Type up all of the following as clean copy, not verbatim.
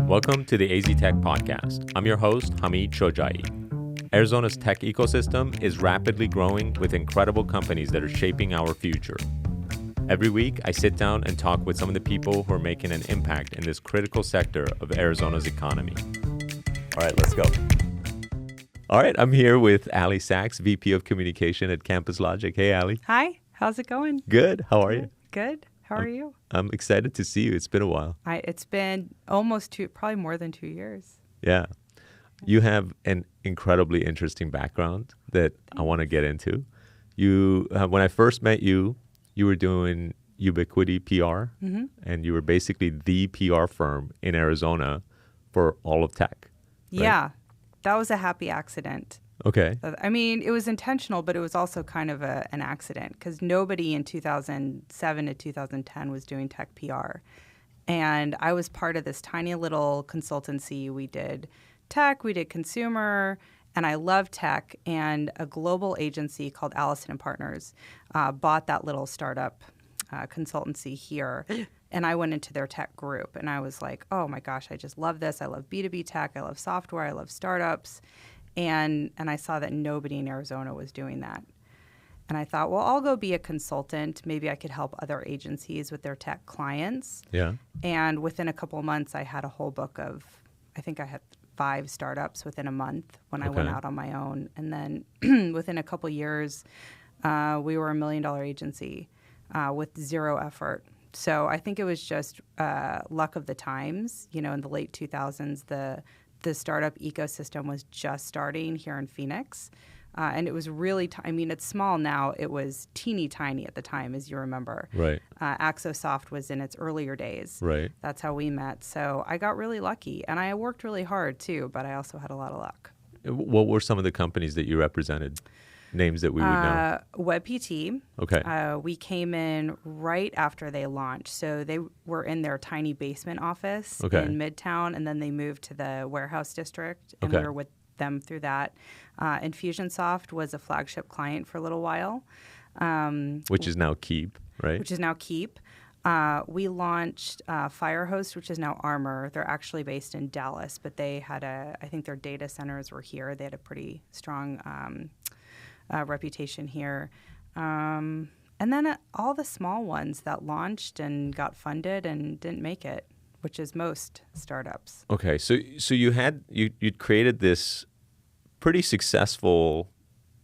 Welcome to the AZ Tech Podcast. I'm your host, Hamid. Arizona's tech ecosystem is rapidly growing with incredible companies that are shaping our future. Every week, I sit down and talk with some of the people who are making an impact in this critical sector of Arizona's economy. All right, let's go. All right, I'm here with Aly Saxe, VP of Communication at CampusLogic. Hey, Aly. Hi, how's it going? Good. How are you? Good. How are you? I'm excited to see you. It's been a while. It's been almost probably more than 2 years. Yeah. You have an incredibly interesting background that I want to get into. You, when I first met you, you were doing Ubiquity PR, and you were basically the PR firm in Arizona for all of tech. Right? Yeah, that was a happy accident. Okay. I mean, it was intentional, but it was also kind of an accident because nobody in 2007 to 2010 was doing tech PR. And I was part of this tiny little consultancy. We did tech, we did consumer, and I love tech. And a global agency called Allison & Partners bought that little startup consultancy here. And I went into their tech group. And I was like, oh, my gosh, I just love this. I love B2B tech. I love software. I love startups. And I saw that nobody in Arizona was doing that. And I thought, well, I'll go be a consultant. Maybe I could help other agencies with their tech clients. Yeah. And within a couple of months, I had a whole book of, I think I had 5 startups within a month when I went out on my own. And then within a couple of years, we were $1 million agency with 0 effort. So I think it was just luck of the times. You know, in the late 2000s, the startup ecosystem was just starting here in Phoenix. And it was really, I mean, it's small now. It was teeny tiny at the time, as you remember. Right. Axosoft was in its earlier days. Right. That's how we met. So I got really lucky. And I worked really hard, too, but I also had a lot of luck. What were some of the companies that you represented? Names that we would know? WebPT. Okay. We came in right after they launched. So they were in their tiny basement office in Midtown, and then they moved to the warehouse district, and we were with them through that. Infusionsoft was a flagship client for a little while. Which is now Keep, right? Which is now Keep. We launched Firehost, which is now Armor. They're actually based in Dallas, but they had I think their data centers were here. They had a pretty strong reputation here. And then all the small ones that launched and got funded and didn't make it, which is most startups. Okay, so you'd created this pretty successful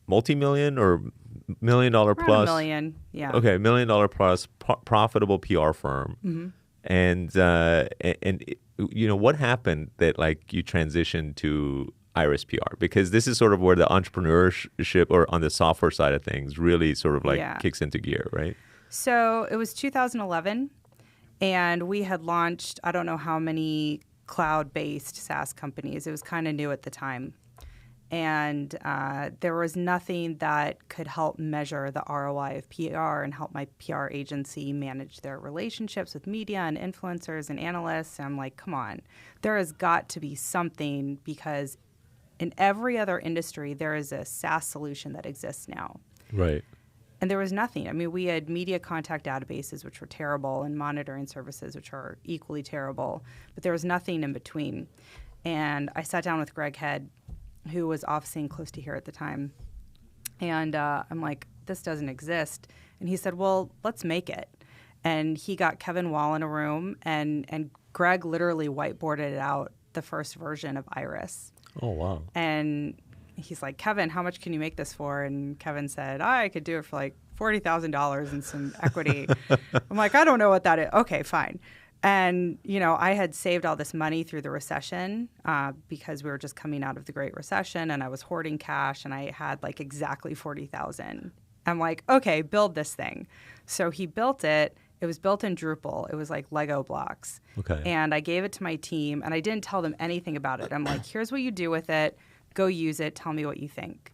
multi-million or $1 million plus? $1 million, yeah. Okay, $1 million plus profitable PR firm. And you know, what happened that like you transitioned to Iris PR? Because this is sort of where the entrepreneurship or on the software side of things really sort of like kicks into gear, right? So it was 2011, and we had launched, I don't know how many cloud-based SaaS companies. It was kind of new at the time. And there was nothing that could help measure the ROI of PR and help my PR agency manage their relationships with media and influencers and analysts. And I'm like, come on, there has got to be something, because in every other industry, there is a SaaS solution that exists now. Right. And there was nothing. I mean, we had media contact databases, which were terrible, and monitoring services, which are equally terrible. But there was nothing in between. And I sat down with Greg Head, who was officing close to here at the time. And I'm like, this doesn't exist. And he said, well, let's make it. And he got Kevin Wall in a room, and Greg literally whiteboarded out the first version of Iris. Oh, wow. And he's like, Kevin, how much can you make this for? And Kevin said, I could do it for like $40,000 and some equity. I'm like, I don't know what that is. Okay, fine. And, you know, I had saved all this money through the recession because we were just coming out of the Great Recession, and I was hoarding cash, and I had like exactly $40,000. I'm like, okay, build this thing. So he built it. It was built in Drupal. It was like Lego blocks. Okay. And I gave it to my team, and I didn't tell them anything about it. I'm like, here's what you do with it. Go use it. Tell me what you think.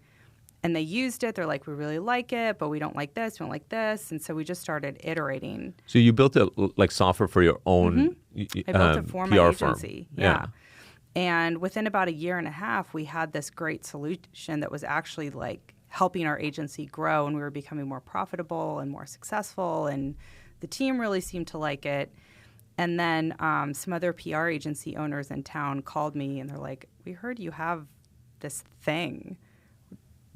And they used it. They're like, we really like it, but we don't like this. We don't like this. And so we just started iterating. So you built it like software for your own I built it for PR my firm. agency. Yeah. And within about a year and a half, we had this great solution that was actually like helping our agency grow, and we were becoming more profitable and more successful. And the team really seemed to like it. And then some other PR agency owners in town called me, and they're like, we heard you have this thing.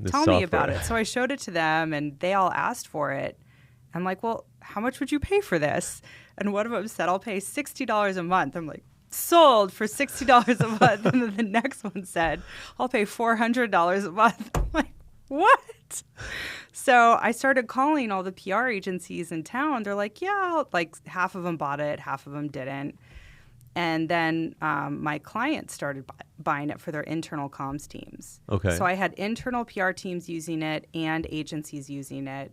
Tell me about it. So I showed it to them, and they all asked for it. I'm like, well, how much would you pay for this? And one of them said, I'll pay $60 a month. I'm like, sold for $60 a month. And then the next one said, I'll pay $400 a month. I'm like, what? So I started calling all the PR agencies in town. They're like, yeah, like half of them bought it, half of them didn't. And then my clients started buying it for their internal comms teams. Okay. So I had internal PR teams using it and agencies using it.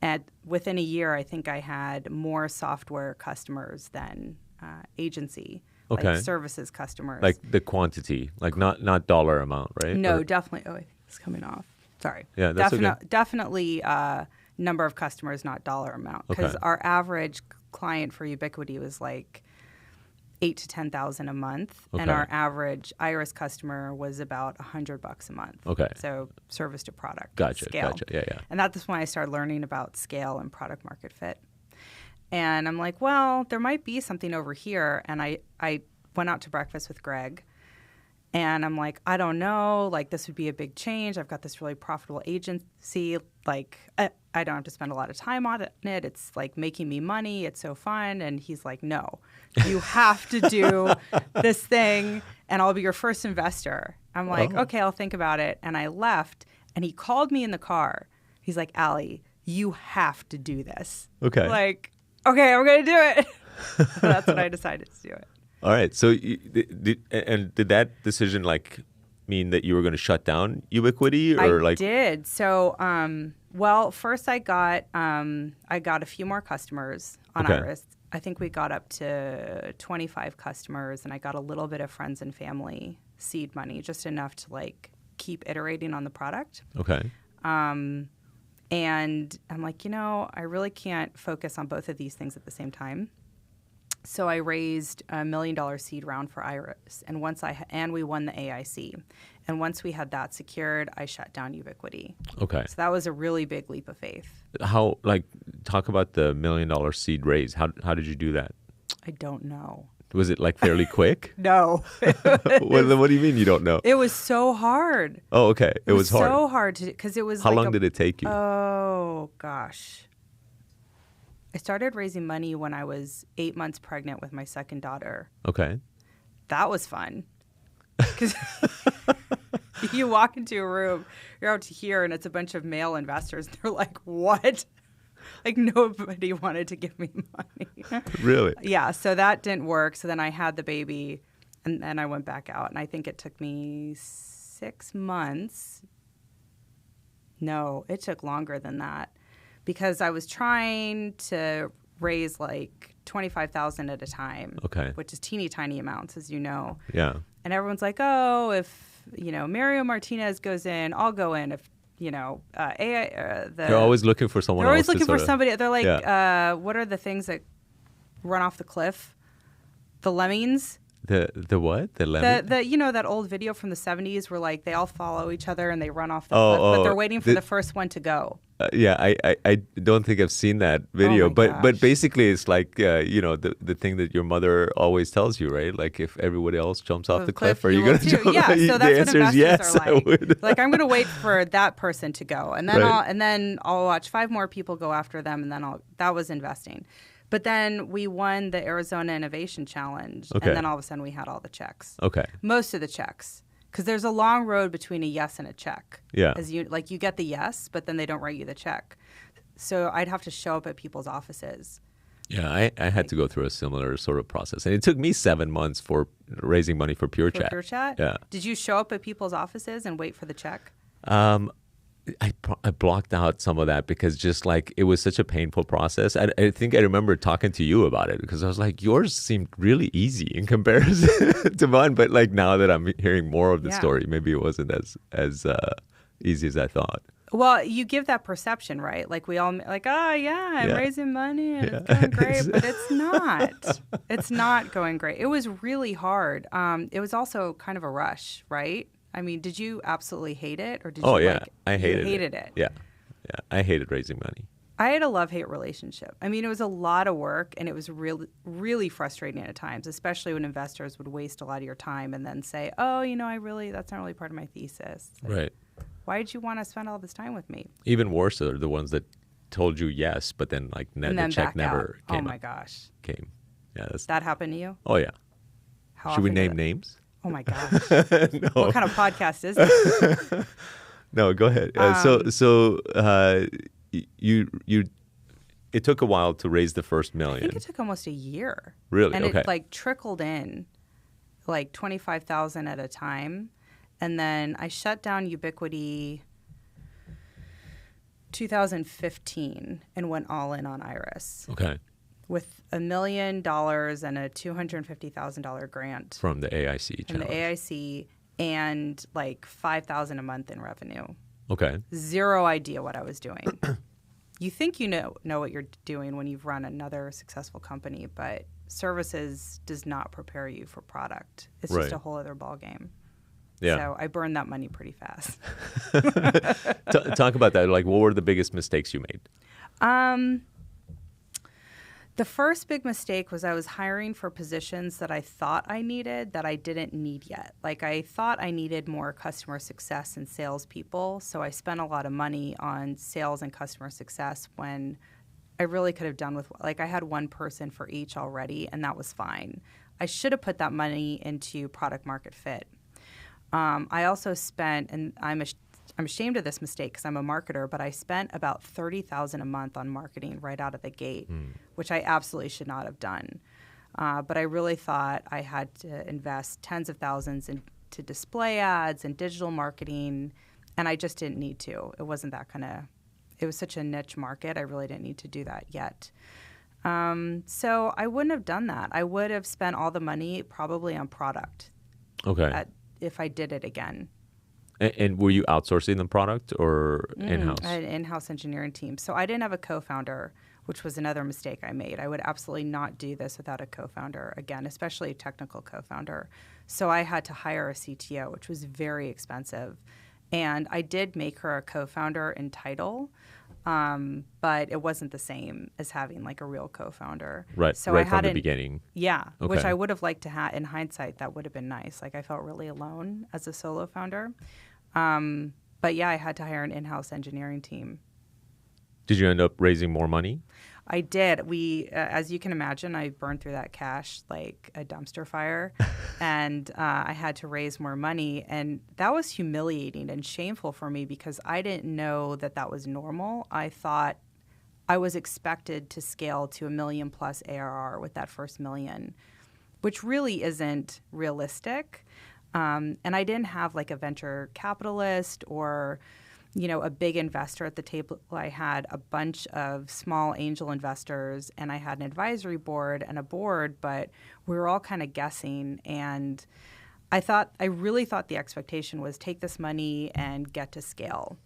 And within a year, I think I had more software customers than agency, like services customers. Like the quantity, like not dollar amount, right? No, definitely. Oh, I think it's coming off. Sorry. Yeah, that's okay. Definitely number of customers, not dollar amount. Because our average client for Ubiquity was like 8,000 to 10,000 a month, and our average Iris customer was about $100 a month. Okay. So service to product. Gotcha. Scale. Gotcha. Yeah, yeah. And that's when I started learning about scale and product market fit. And I'm like, well, there might be something over here. And I went out to breakfast with Greg. And I'm like, I don't know, like this would be a big change. I've got this really profitable agency. Like I don't have to spend a lot of time on it. It's like making me money. It's so fun. And he's like, no, you have to do this thing and I'll be your first investor. I'm like, okay, I'll think about it. And I left and he called me in the car. He's like, Aly, you have to do this. Okay. Like, okay, I'm going to do it. So that's when I decided to do it. All right. So, did that decision like mean that you were going to shut down Ubiquity, or I did. So, well, first I got a few more customers on Iris. I think we got up to 25 customers, and I got a little bit of friends and family seed money, just enough to like keep iterating on the product. Okay. And I'm like, I really can't focus on both of these things at the same time. So I raised $1 million seed round for Iris, and we won the AIC, and once we had that secured, I shut down Ubiquity. Okay. So that was a really big leap of faith. How talk about the $1 million seed raise? How did you do that? I don't know. Was it like fairly quick? No. What do you mean you don't know? It was so hard. Oh, okay. It was hard. So hard because it was. How long did it take you? Oh gosh. I started raising money when I was 8 months pregnant with my second daughter. Okay. That was fun. Because you walk into a room, you're out to here, and it's a bunch of male investors. And they're like, what? Like, nobody wanted to give me money. Really? Yeah, so that didn't work. So then I had the baby, and then I went back out. And I think it took me 6 months. No, it took longer than that. Because I was trying to raise like $25,000 at a time, which is teeny tiny amounts, as you know. Yeah. And everyone's like, oh, if Mario Martinez goes in, I'll go in. If they're always looking for someone. They're always looking for somebody. They're like, what are the things that run off the cliff? The lemmings. The what? The lemon? That old video from the 70s where like they all follow each other and they run off the cliff, but they're waiting for the first one to go. I don't think I've seen that video, oh but basically it's like the thing that your mother always tells you, right? Like if everybody else jumps off the cliff, are you going to jump? Yeah, so that's the answer what is yes. Are like. I would. Like I'm going to wait for that person to go, and then I'll watch 5 more people go after them, and then that was investing. But then we won the Arizona Innovation Challenge, and then all of a sudden we had all the checks. Okay. Most of the checks. Because there's a long road between a yes and a check. Yeah. As you get the yes, but then they don't write you the check. So I'd have to show up at people's offices. Yeah, I had to go through a similar sort of process. And it took me 7 months for raising money for Pure Chat. Pure Chat? Yeah. Did you show up at people's offices and wait for the check? I blocked out some of that because just like it was such a painful process. I think I remember talking to you about it because I was like, yours seemed really easy in comparison to mine. But like now that I'm hearing more of the story, maybe it wasn't as easy as I thought. Well, you give that perception, right? Like we all like, I'm raising money and it's going great, but it's not. It's not going great. It was really hard. It was also kind of a rush, right? I mean, did you absolutely hate it, or did you? I hated it. Yeah, I hated raising money. I had a love-hate relationship. I mean, it was a lot of work, and it was really, really frustrating at times, especially when investors would waste a lot of your time and then say, oh, that's not really part of my thesis. Like, Right. why did you want to spend all this time with me? Even worse are the ones that told you yes, but then like And the then check back never out. came. Oh, my gosh. Came. Yeah. That happened to you? Oh, yeah. How Should we often did name it- names? Oh, my gosh. No. What kind of podcast is this? No, go ahead. It took a while to raise the first $1 million. I think it took almost a year. Really? And Okay. it like trickled in like 25,000 at a time. And then I shut down Ubiquity 2015 and went all in on Iris Okay. with $1 million and a $250,000 grant From the AIC from the challenge. AIC and like $5,000 a month in revenue. Okay. Zero idea what I was doing. You think you know what you're doing when you've run another successful company, but services does not prepare you for product. It's Right. just a whole other ballgame. Yeah. So I burned that money pretty fast. Talk about that. Like, what were the biggest mistakes you made? The first big mistake was I was hiring for positions that I thought I needed that I didn't need yet. Like I thought I needed more customer success and salespeople, so I spent a lot of money on sales and customer success when I really could have done with, like I had one person for each already, and that was fine. I should have put that money into product market fit. I also spent, and I'm ashamed of this mistake because I'm a marketer, but I spent about $30,000 a month on marketing right out of the gate, which I absolutely should not have done. But I really thought I had to invest tens of thousands into display ads and digital marketing, and I just didn't need to. It wasn't that it was such a niche market. I really didn't need to do that yet. So I wouldn't have done that. I would have spent all the money probably on product if I did it again. And were you outsourcing the product or in-house? I had an in-house engineering team. So I didn't have a co-founder, which was another mistake I made. I would absolutely not do this without a co-founder again, especially a technical co-founder. So I had to hire a CTO, which was very expensive. And I did make her a co-founder in title, but it wasn't the same as having like a real co-founder. Right, so right I from the beginning. Yeah, Okay. which I would have liked to have. In hindsight, that would have been nice. Like I felt really alone as a solo founder. But yeah, I had to hire an in-house engineering team. Did you end up raising more money? I did. As you can imagine, I burned through that cash like a dumpster fire, and I had to raise more money. And that was humiliating and shameful for me because I didn't know that was normal. I thought I was expected to scale to $1 million plus ARR with that first $1 million, which really isn't realistic. And I didn't have like a venture capitalist or a big investor at the table. I had a bunch of small angel investors, and I had an advisory board and a board, but we were all kind of guessing. And I really thought the expectation was take this money and get to scale.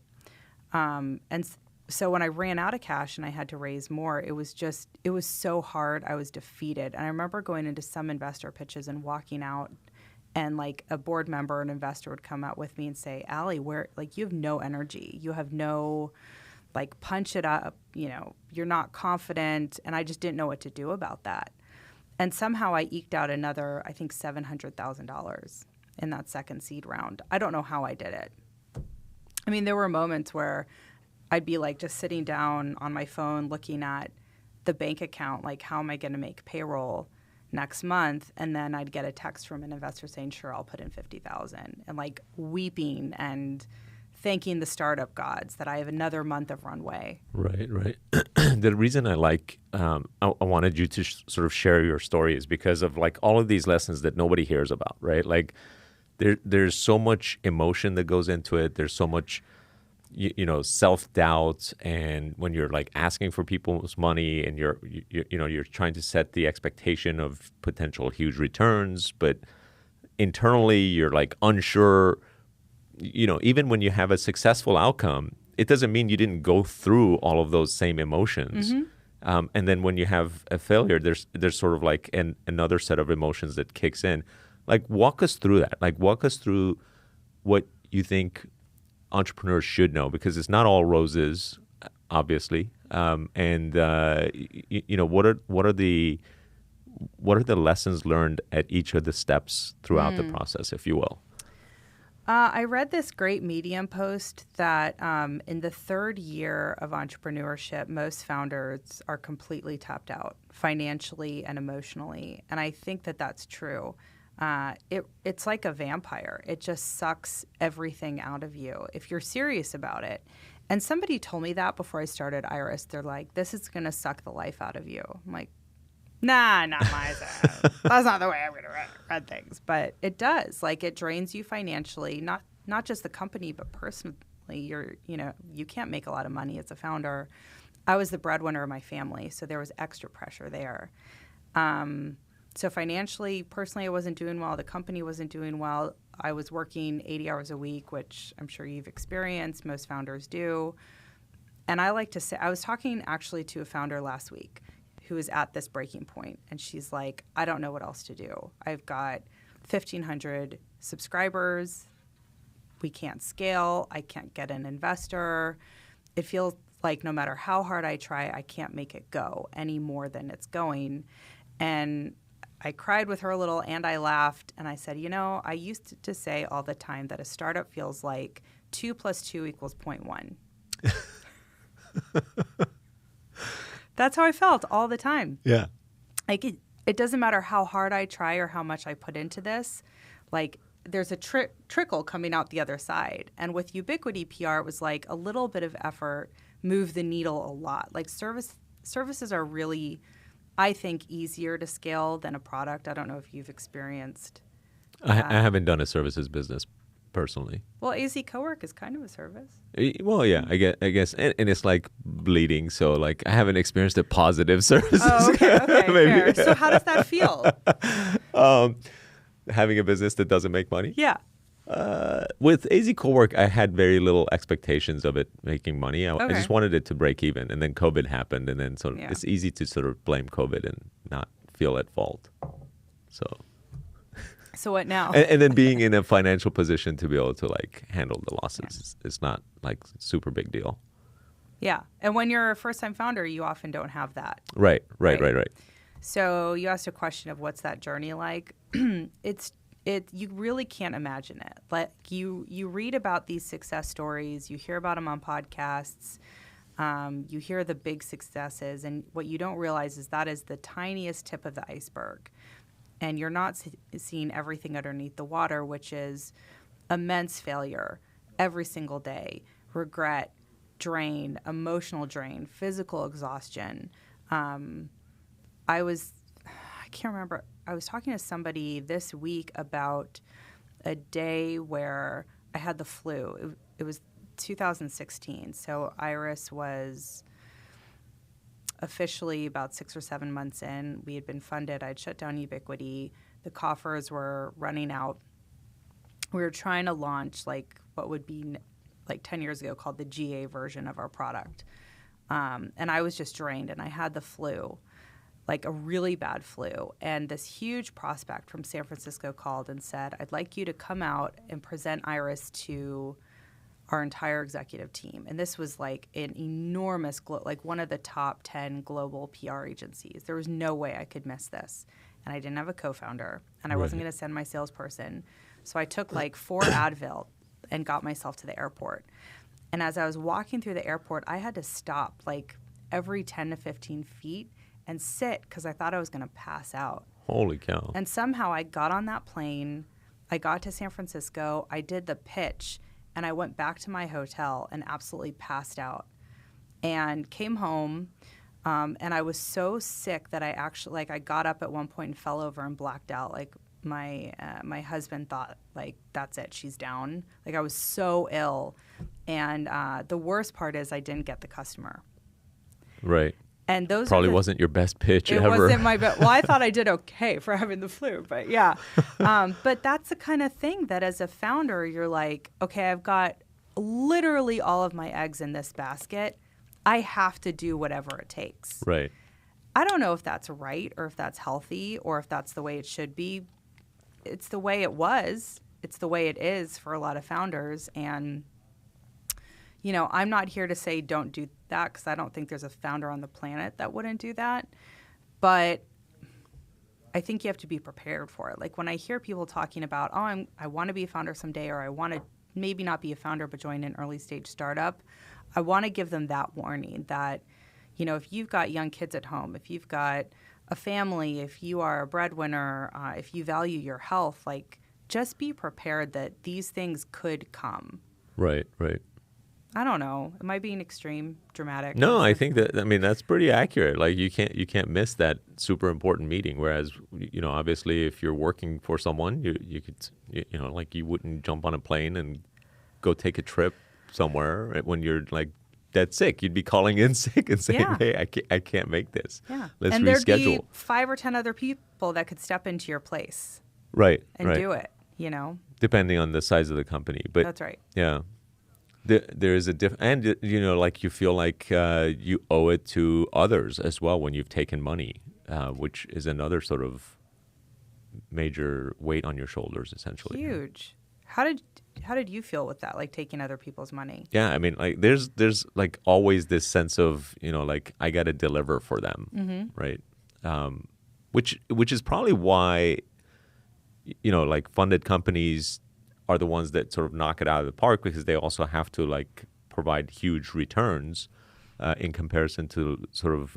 So when I ran out of cash and I had to raise more, it was so hard. I was defeated. And I remember going into some investor pitches and walking out, and like a board member, an investor would come out with me and say, Aly, you have no energy. You have no, punch it up. You're not confident. And I just didn't know what to do about that. And somehow I eked out another, I think, $700,000 in that second seed round. I don't know how I did it. I mean, there were moments where I'd be just sitting down on my phone looking at the bank account, how am I going to make payroll next month? And then I'd get a text from an investor saying, sure, I'll put in $50,000, and weeping and thanking the startup gods that I have another month of runway. Right. The reason I wanted you to sort of share your story is because of all of these lessons that nobody hears about, right? There's so much emotion that goes into it. There's so much self-doubt, and when you're asking for people's money and you're trying to set the expectation of potential huge returns, but internally you're unsure. Even when you have a successful outcome, it doesn't mean you didn't go through all of those same emotions. Mm-hmm. And then when you have a failure, there's sort of another set of emotions that kicks in. Walk us through that. Walk us through what you think entrepreneurs should know, because it's not all roses, obviously. What are the lessons learned at each of the steps throughout the process, if you will? I read this great Medium post that in the third year of entrepreneurship, most founders are completely tapped out financially and emotionally. And I think that that's true. It's like a vampire. It just sucks everything out of you if you're serious about it. And somebody told me that before I started Iris. They're like, this is going to suck the life out of you. I'm like, nah, not myself. That's not the way I'm going to run things. But it does. Like, it drains you financially, not just the company, but personally. You can't make a lot of money as a founder. I was the breadwinner of my family, so there was extra pressure there. So financially, personally, I wasn't doing well. The company wasn't doing well. I was working 80 hours a week, which I'm sure you've experienced. Most founders do. And I like to say, I was talking actually to a founder last week who is at this breaking point. And she's like, I don't know what else to do. I've got 1,500 subscribers. We can't scale. I can't get an investor. It feels like no matter how hard I try, I can't make it go any more than it's going. And I cried with her a little and I laughed. And I said, I used to say all the time that a startup feels like 2 + 2 = 0.1. That's how I felt all the time. Yeah. Like it doesn't matter how hard I try or how much I put into this. Like there's a trickle coming out the other side. And with Ubiquity PR, it was like a little bit of effort moved the needle a lot. Like services are really, I think, easier to scale than a product. I don't know if you've experienced. I haven't done a services business personally. Well, AZ Cowork is kind of a service. Well, yeah, I guess, and it's like bleeding. So like, I haven't experienced a positive services. Oh, okay, fair. So how does that feel? Having a business that doesn't make money. Yeah. With AZ Cowork, I had very little expectations of it making money. I just wanted it to break even, and then COVID happened, and then it's easy to sort of blame COVID and not feel at fault. So what now? And then being in a financial position to be able to like handle the losses is not like super big deal. Yeah, and when you're a first-time founder, you often don't have that. Right. So you asked a question of what's that journey like? You really can't imagine it. Like you read about these success stories, you hear about them on podcasts, you hear the big successes, and what you don't realize is that is the tiniest tip of the iceberg. And you're not seeing everything underneath the water, which is immense failure every single day, regret, drain, emotional drain, physical exhaustion. I can't remember. I was talking to somebody this week about a day where I had the flu. It was 2016. So Iris was officially about 6 or 7 months in. We had been funded. I'd shut down Ubiquity. The coffers were running out. We were trying to launch like what would be like 10 years ago called the GA version of our product. And I was just drained, and I had the flu, like a really bad flu. And this huge prospect from San Francisco called and said, I'd like you to come out and present Iris to our entire executive team. And this was like an enormous, like one of the top 10 global PR agencies. There was no way I could miss this. And I didn't have a co-founder, and I wasn't going to send my salesperson. So I took like 4 Advil and got myself to the airport. And as I was walking through the airport, I had to stop like every 10 to 15 feet and sit because I thought I was going to pass out. Holy cow. And somehow I got on that plane. I got to San Francisco. I did the pitch. And I went back to my hotel and absolutely passed out and came home. And I was so sick that I actually, like, I got up at one point and fell over and blacked out. Like, my husband thought, like, that's it, she's down. Like, I was so ill. And the worst part is I didn't get the customer. Right. And those probably wasn't your best pitch it ever. It wasn't my best. Well, I thought I did okay for having the flu, but yeah. But that's the kind of thing that as a founder, you're like, okay, I've got literally all of my eggs in this basket. I have to do whatever it takes. Right. I don't know if that's right or if that's healthy or if that's the way it should be. It's the way it was. It's the way it is for a lot of founders. And I'm not here to say don't do that because I don't think there's a founder on the planet that wouldn't do that. But I think you have to be prepared for it. Like when I hear people talking about, I want to be a founder someday, or I want to maybe not be a founder but join an early stage startup, I want to give them that warning that, if you've got young kids at home, if you've got a family, if you are a breadwinner, if you value your health, like just be prepared that these things could come. Right. I don't know. Am I being extreme, dramatic? No, I think that's pretty accurate. Like you can't miss that super important meeting. Whereas, obviously if you're working for someone, you could, like you wouldn't jump on a plane and go take a trip somewhere when you're like dead sick. You'd be calling in sick and saying, hey, I can't make this. Yeah. Let's and reschedule. There'd be 5 or 10 other people that could step into your place. Right. And do it, Depending on the size of the company. But that's right. Yeah. There is a and like you feel like you owe it to others as well when you've taken money, which is another sort of major weight on your shoulders, essentially. Huge. How did you feel with that, like taking other people's money? Yeah, I mean, like there's like always this sense of like I got to deliver for them, right? Which is probably why like funded companies are the ones that sort of knock it out of the park, because they also have to like provide huge returns in comparison to sort of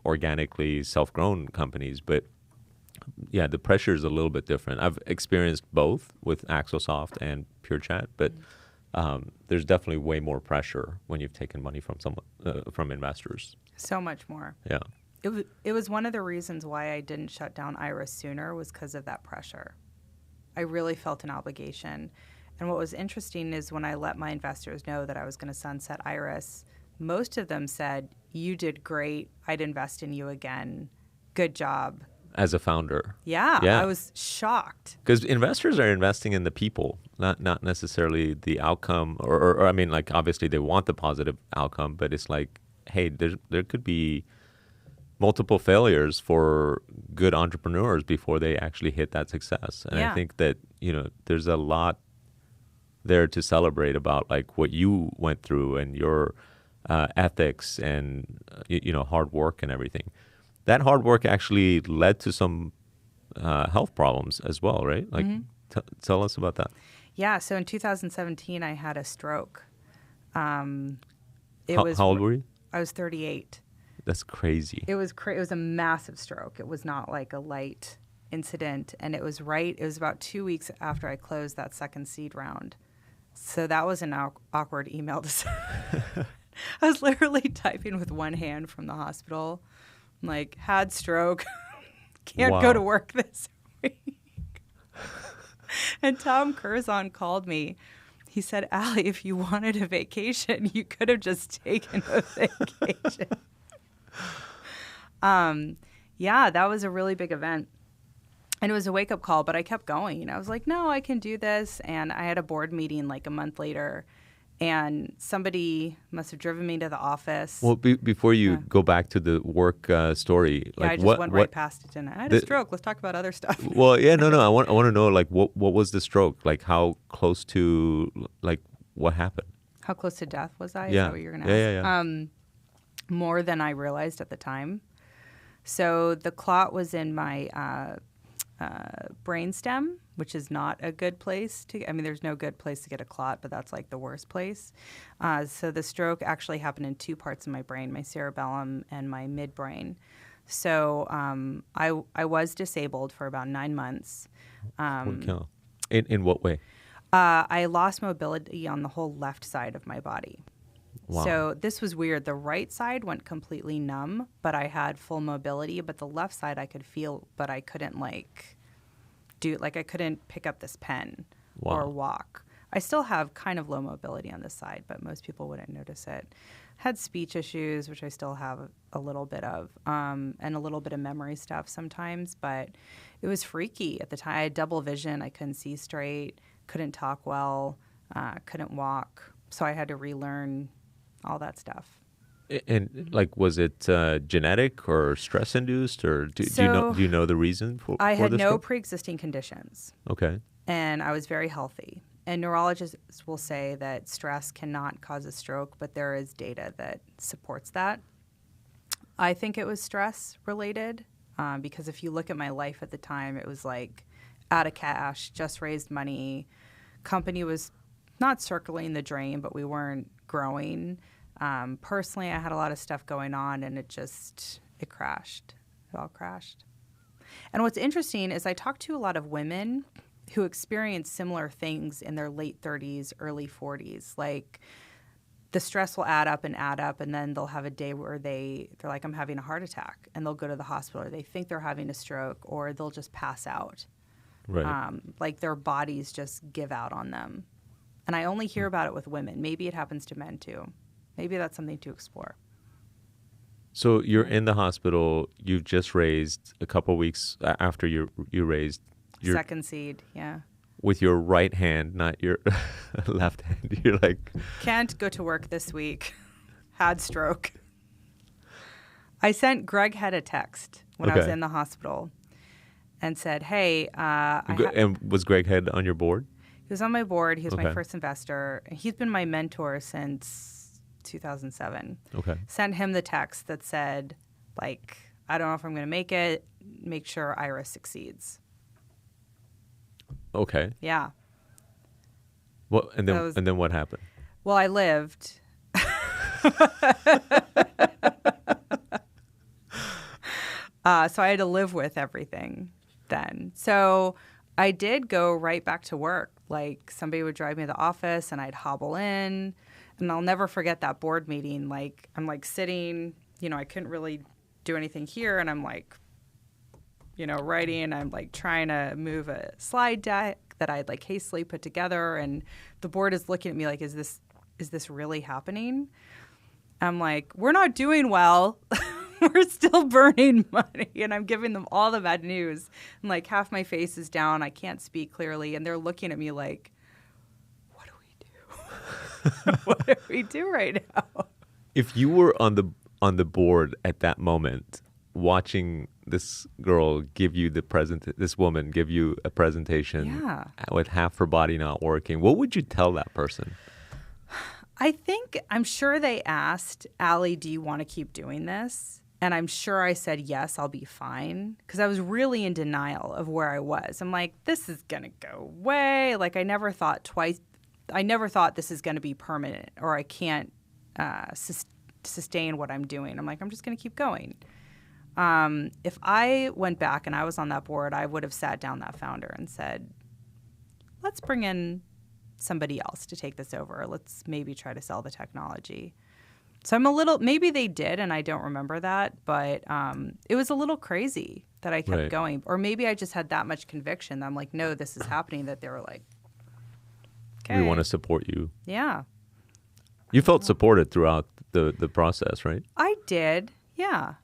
organically self-grown companies. But yeah, the pressure is a little bit different. I've experienced both with Axosoft and PureChat, but there's definitely way more pressure when you've taken money from from investors. So much more. Yeah. It was one of the reasons why I didn't shut down Iris sooner, was because of that pressure. I really felt an obligation. And what was interesting is when I let my investors know that I was going to sunset Iris, most of them said, you did great. I'd invest in you again. Good job. As a founder. Yeah. I was shocked. Because investors are investing in the people, not necessarily the outcome. Or I mean, like, obviously they want the positive outcome, but it's like, hey, there could be multiple failures for good entrepreneurs before they actually hit that success. And I think that, there's a lot there to celebrate about like what you went through and your ethics and, hard work and everything. That hard work actually led to some health problems as well, right? Like, tell us about that. Yeah. So in 2017, I had a stroke. How old were you? I was 38. That's crazy. It was it was a massive stroke. It was not like a light incident, and it was about 2 weeks after I closed that second seed round. So that was an awkward email to send. I was literally typing with one hand from the hospital. I'm like, had stroke, can't go to work this week. And Tom Curzon called me. He said, Aly, if you wanted a vacation, you could have just taken a vacation. Yeah, that was a really big event. And it was a wake-up call, but I kept going. I was like, no, I can do this. And I had a board meeting like a month later, and somebody must have driven me to the office. Well, before you go back to the work story, like I just went right past it, didn't I? I had a stroke. Let's talk about other stuff. Well, yeah, no. I want to know, like, what was the stroke? Like, how close to, like, what happened? How close to death was I? Yeah. Is that what you're going to ask? Yeah. More than I realized at the time. So the clot was in my brainstem, which is not a good place there's no good place to get a clot, but that's like the worst place. So the stroke actually happened in 2 parts of my brain, my cerebellum and my midbrain. So I was disabled for about 9 months. In what way? I lost mobility on the whole left side of my body. Wow. So this was weird. The right side went completely numb, but I had full mobility. But the left side I could feel, but I couldn't I couldn't pick up this pen or walk. I still have kind of low mobility on this side, but most people wouldn't notice it. Had speech issues, which I still have a little bit of, and a little bit of memory stuff sometimes, but it was freaky at the time. I had double vision. I couldn't see straight, couldn't talk well, couldn't walk. So I had to relearn all that stuff. And like, was it genetic or stress induced, or do you know the reason for? I had the no stroke? pre-existing conditions. Okay. And I was very healthy. And neurologists will say that stress cannot cause a stroke, but there is data that supports that. I think it was stress related because if you look at my life at the time, it was like out of cash, just raised money. Company was not circling the drain, but we weren't growing. Personally, I had a lot of stuff going on, and it crashed. It all crashed. And what's interesting is I talked to a lot of women who experience similar things in their late 30s, early 40s. Like the stress will add up, and then they'll have a day where they're like, I'm having a heart attack, and they'll go to the hospital, or they think they're having a stroke, or they'll just pass out. Right. Like their bodies just give out on them. And I only hear about it with women. Maybe it happens to men too. Maybe that's something to explore. So you're in the hospital. You just raised a couple weeks after you raised your second seed, yeah. With your right hand, not your left hand. You're like, can't go to work this week. Had stroke. I sent Greg Head a text when I was in the hospital and said, hey. And was Greg Head on your board? He was on my board. He was my first investor. He's been my mentor since 2007. Okay. Sent him the text that said, like, I don't know if I'm going to make it. Make sure Iris succeeds. Okay. Yeah. Well, and then what happened? Well, I lived. So I had to live with everything then. So I did go right back to work. Like somebody would drive me to the office and I'd hobble in. And I'll never forget that board meeting. Like I'm like sitting, I couldn't really do anything here. And I'm like, writing. I'm like trying to move a slide deck that I had like hastily put together. And the board is looking at me like, is this really happening? I'm like, we're not doing well. We're still burning money. And I'm giving them all the bad news. And like half my face is down. I can't speak clearly. And they're looking at me like, what do we do? What do we do right now? If you were on the board at that moment, watching this girl give you this woman give you a presentation with half her body not working, what would you tell that person? I'm sure they asked, Aly, do you want to keep doing this? And I'm sure I said, yes, I'll be fine. Because I was really in denial of where I was. I'm like, this is going to go away. Like, I never thought this is going to be permanent or I can't sustain what I'm doing. I'm like, I'm just going to keep going. If I went back and I was on that board, I would have sat down that founder and said, let's bring in somebody else to take this over. Let's maybe try to sell the technology. So maybe they did and I don't remember that, but it was a little crazy that I kept going. Or maybe I just had that much conviction that I'm like, no, this is happening, that they were like, okay. We want to support you. Yeah. You felt supported throughout the process, right? I did, yeah.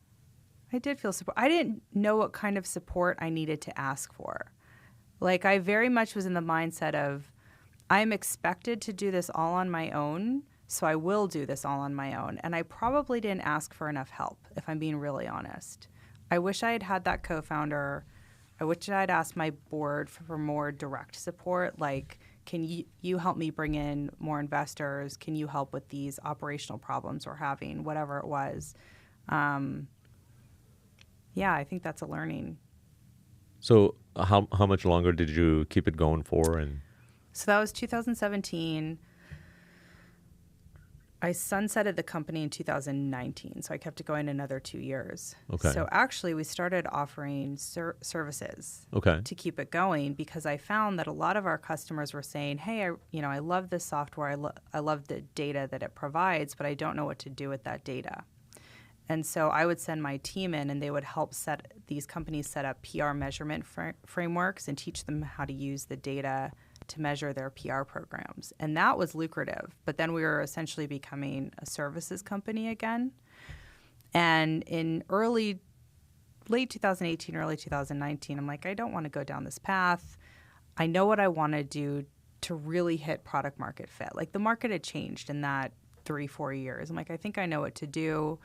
I did feel support. I didn't know what kind of support I needed to ask for. Like I very much was in the mindset of I'm expected to do this all on my own, so I will do this all on my own. And I probably didn't ask for enough help, if I'm being really honest. I wish I had had that co-founder. I wish I'd asked my board for more direct support, like, can you help me bring in more investors? Can you help with these operational problems we're having, whatever it was. Yeah, I think that's a learning. So how much longer did you keep it going for? And so that was 2017. I sunsetted the company in 2019, so I kept it going another 2 years. Okay. So actually, we started offering services to keep it going because I found that a lot of our customers were saying, "Hey, I love this software. I love the data that it provides, but I don't know what to do with that data." And so I would send my team in, and they would help these companies set up PR measurement frameworks and teach them how to use the data to measure their PR programs. And that was lucrative. But then we were essentially becoming a services company again. And in late 2018, early 2019, I'm like, I don't want to go down this path. I know what I want to do to really hit product market fit. Like the market had changed in that 3-4 years. I'm like, I think I know what to do.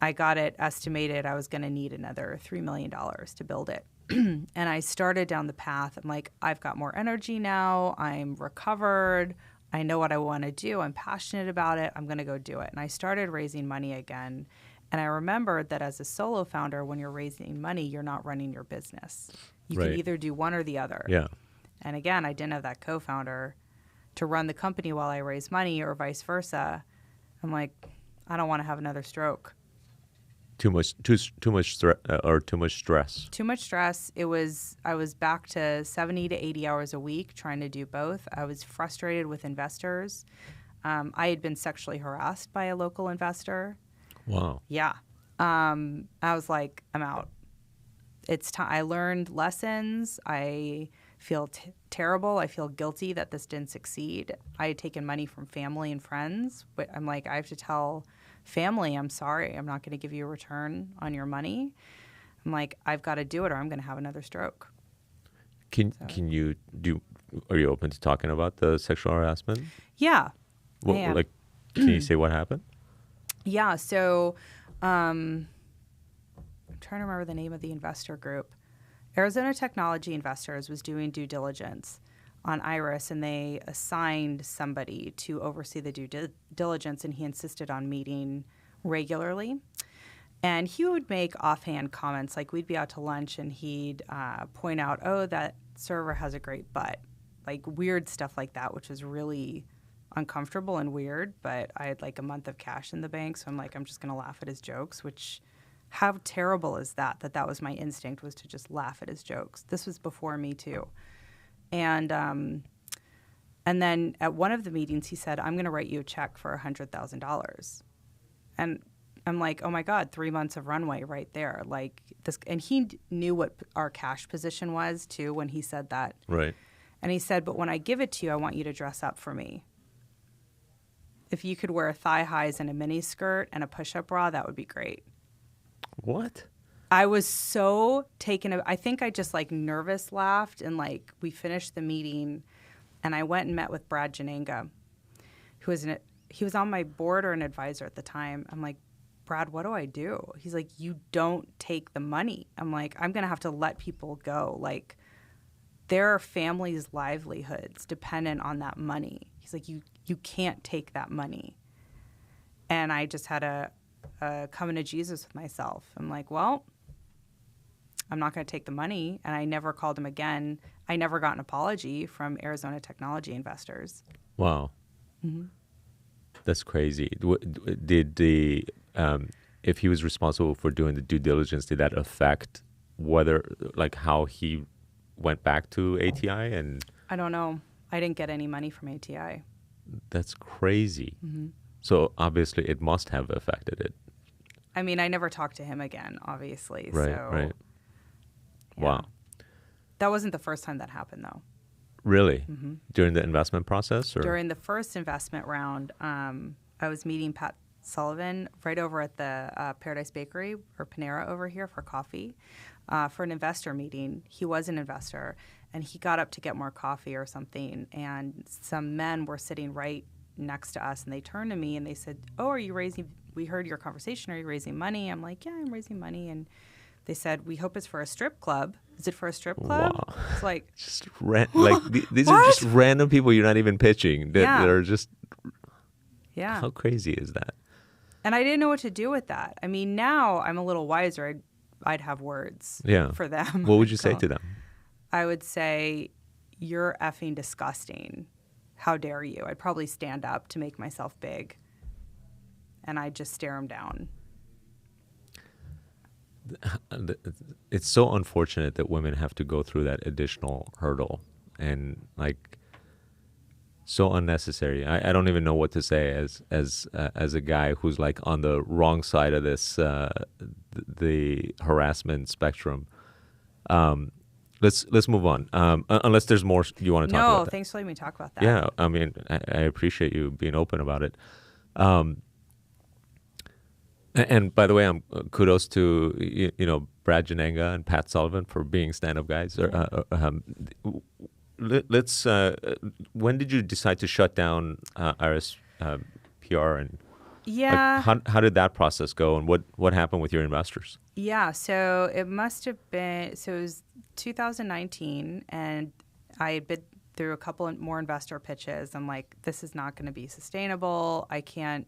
I got it estimated I was going to need another $3 million to build it. And I started down the path. I'm like, I've got more energy now. I'm recovered. I know what I want to do. I'm passionate about it. I'm going to go do it. And I started raising money again. And I remembered that as a solo founder, when you're raising money, you're not running your business. You Right. can either do one or the other. Yeah. And again, I didn't have that co-founder to run the company while I raise money or vice versa. I'm like, I don't want to have another stroke. Too much stress. Too much stress. I was back to 70 to 80 hours a week trying to do both. I was frustrated with investors. I had been sexually harassed by a local investor. Wow. Yeah. I was like, I'm out. It's time. I learned lessons. I feel terrible. I feel guilty that this didn't succeed. I had taken money from family and friends, but I'm like, I have to tell family, I'm sorry. I'm not going to give you a return on your money. I'm like, I've got to do it or I'm going to have another stroke. Can you do? Are you open to talking about the sexual harassment? Yeah. What, like, can you say what happened? Yeah. So, I'm trying to remember the name of the investor group. Arizona Technology Investors was doing due diligence on Iris, and they assigned somebody to oversee the due diligence, and he insisted on meeting regularly. And he would make offhand comments, like we'd be out to lunch, and he'd point out, oh, that server has a great butt, like weird stuff like that, which was really uncomfortable and weird. But I had like a month of cash in the bank, so I'm like, I'm just going to laugh at his jokes, which how terrible is that was my instinct, was to just laugh at his jokes. This was before Me Too. And then at one of the meetings, he said, I'm going to write you a check for $100,000. And I'm like, oh my God, 3 months of runway right there. Like this, and he knew what our cash position was too when he said that. Right. And he said, but when I give it to you, I want you to dress up for me. If you could wear thigh highs and a mini skirt and a push-up bra, that would be great. What? I was so taken. I think I just like nervous laughed, and like we finished the meeting, and I went and met with Brad Jananga, he was on my board or an advisor at the time. I'm like, Brad, what do I do? He's like, you don't take the money. I'm like, I'm gonna have to let people go. Like, there are families' livelihoods dependent on that money. He's like, you can't take that money. And I just had a coming to Jesus with myself. I'm like, well, I'm not going to take the money. And I never called him again. I never got an apology from Arizona Technology Investors. Wow. Mm-hmm. That's crazy. Did the, if he was responsible for doing the due diligence, did that affect whether, like how he went back to ATI? And I don't know. I didn't get any money from ATI. That's crazy. Mm-hmm. So obviously it must have affected it. I mean, I never talked to him again, obviously. Right, so, right. Yeah. Wow. That wasn't the first time that happened, though. Really? Mm-hmm. During the investment process? Or? During the first investment round, I was meeting Pat Sullivan right over at the Paradise Bakery or Panera over here for coffee for an investor meeting. He was an investor, and he got up to get more coffee or something, and some men were sitting right next to us, and they turned to me and they said, oh, we heard your conversation, are you raising money? I'm like, yeah, I'm raising money. And they said, we hope it's for a strip club. Is it for a strip club? Wow. It's like, just these are just random people you're not even pitching. That are just, yeah. How crazy is that? And I didn't know what to do with that. I mean, now I'm a little wiser. I'd have words for them. What would you say to them? I would say, you're effing disgusting. How dare you? I'd probably stand up to make myself big. And I'd just stare them down. It's so unfortunate that women have to go through that additional hurdle, and like so unnecessary. I don't even know what to say as a guy who's like on the wrong side of this the harassment spectrum. Let's move on. Unless there's more you want to talk about. No, thanks for letting me talk about that. Yeah, I mean, I appreciate you being open about it. And by the way, kudos to you know Brad Jananga and Pat Sullivan for being stand-up guys. Let's. When did you decide to shut down Iris PR? And Yeah. How did that process go, and what happened with your investors? Yeah, so it must have been, so it was 2019, and I had been through a couple more investor pitches. I'm like, this is not going to be sustainable. I can't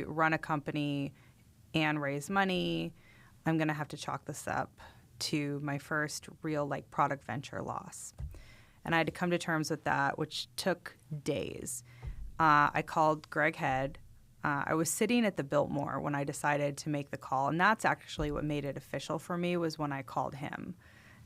run a company and raise money. I'm going to have to chalk this up to my first real product venture loss. And I had to come to terms with that, which took days. I called Greg Head. I was sitting at the Biltmore when I decided to make the call, and that's actually what made it official for me, was when I called him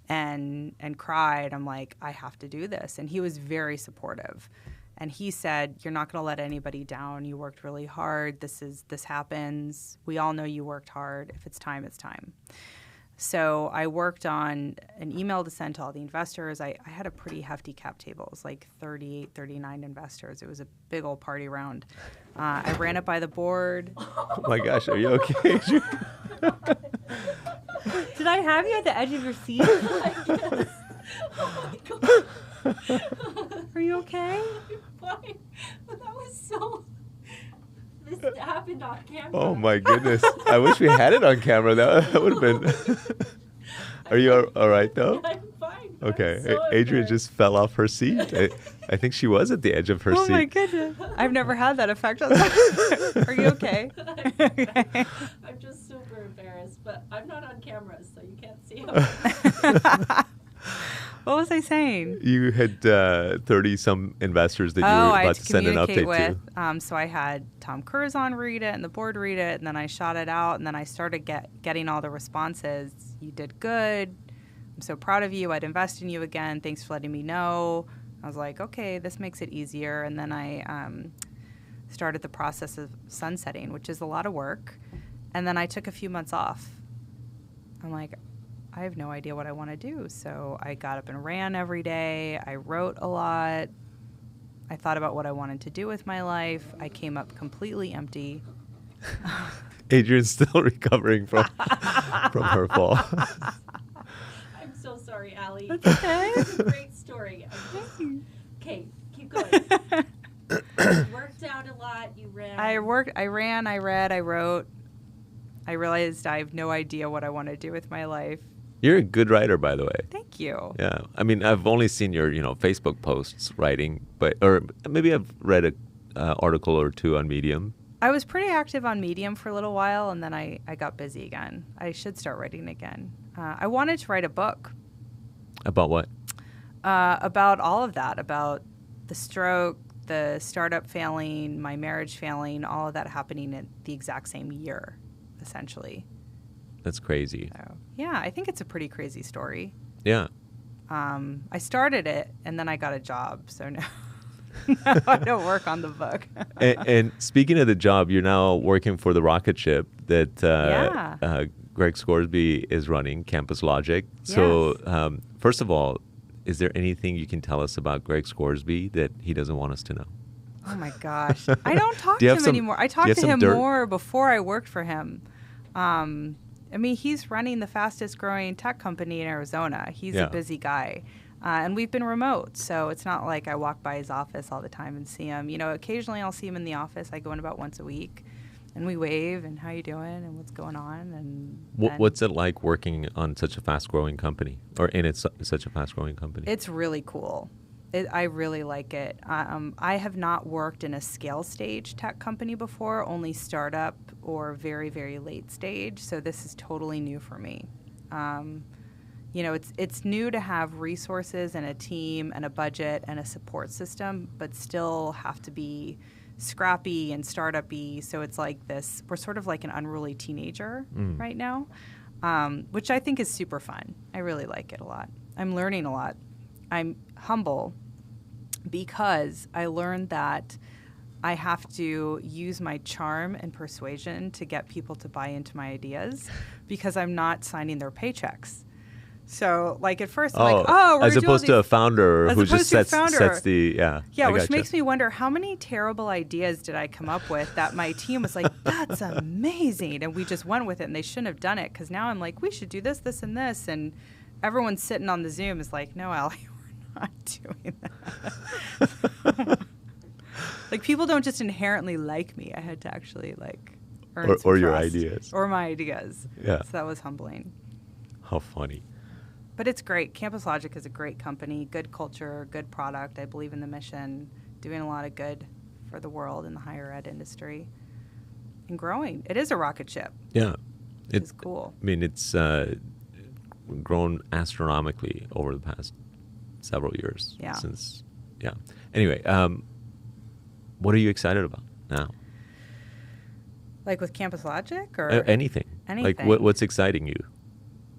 and cried. I'm like, I have to do this. And he was very supportive. And he said, you're not going to let anybody down. You worked really hard. This happens. We all know you worked hard. If it's time, it's time. So I worked on an email to send to all the investors. I had a pretty hefty cap table. It was like 38, 39 investors. It was a big old party round. I ran it by the board. Oh my gosh, are you okay? Did I have you at the edge of your seat? Yes. Oh my God. Are you okay? I'm fine. But that was so... This happened on camera. Oh my goodness. I wish we had it on camera. That would have been... Are you all right though? I'm fine. Okay. So Adrian just fell off her seat. I think she was at the edge of her seat. Oh my goodness. I've never had that effect on that. Are you okay? I'm just super embarrassed, but I'm not on camera, so you can't see how. What was I saying? You had 30-some investors that you were about to send an update with. So I had Tom Curzon read it and the board read it, and then I shot it out, and then I started getting all the responses. You did good. I'm so proud of you. I'd invest in you again. Thanks for letting me know. I was like, okay, this makes it easier. And then I started the process of sunsetting, which is a lot of work. And then I took a few months off. I'm like, I have no idea what I want to do. So I got up and ran every day. I wrote a lot. I thought about what I wanted to do with my life. I came up completely empty. Adrian's still recovering from her fall. I'm so sorry, Aly. That's okay. It's a great story. Okay, keep going. You worked out a lot. You ran. I ran, I read, I wrote. I realized I have no idea what I want to do with my life. You're a good writer, by the way. Thank you. Yeah, I mean, I've only seen your, Facebook posts writing, or maybe I've read an article or two on Medium. I was pretty active on Medium for a little while, and then I got busy again. I should start writing again. I wanted to write a book. About what? About all of that, about the stroke, the startup failing, my marriage failing, all of that happening in the exact same year, essentially. That's crazy. So, yeah, I think it's a pretty crazy story. Yeah. I started it, and then I got a job, so now I don't work on the book. and speaking of the job, you're now working for the rocket ship that Greg Scoresby is running, CampusLogic. So first of all, is there anything you can tell us about Greg Scoresby that he doesn't want us to know? Oh, my gosh. I don't talk to him anymore. I talked to him more before I worked for him. I mean, he's running the fastest growing tech company in Arizona. He's a busy guy. And we've been remote, so it's not like I walk by his office all the time and see him. Occasionally I'll see him in the office. I go in about once a week, and we wave, and how you doing, and what's going on. And what's it like working on such a fast-growing company, or in such a fast-growing company? It's really cool. I really like it. I have not worked in a scale stage tech company before, only startup or very, very late stage. So this is totally new for me. It's new to have resources and a team and a budget and a support system, but still have to be scrappy and startup-y. So it's like this, we're sort of like an unruly teenager right now, which I think is super fun. I really like it a lot. I'm learning a lot. I'm humble because I learned that I have to use my charm and persuasion to get people to buy into my ideas because I'm not signing their paychecks. So, at first, we're as opposed to a founder who just sets the, which makes me wonder, how many terrible ideas did I come up with that my team was like, that's amazing, and we just went with it, and they shouldn't have done it, because now I'm like, we should do this, this, and this, and everyone sitting on the Zoom is like, no, Aly, we're not doing that. Like people don't just inherently like me. I had to actually like earn some or your trust. ideas. Or my ideas. Yeah. So that was humbling. How funny. But it's great. CampusLogic is a great company, good culture, good product. I believe in the mission, doing a lot of good for the world in the higher ed industry, and growing. It is a rocket ship. Yeah. It's cool. I mean, it's grown astronomically over the past several years. Yeah. Anyway, what are you excited about now? Like with CampusLogic or Anything. Like what's exciting you?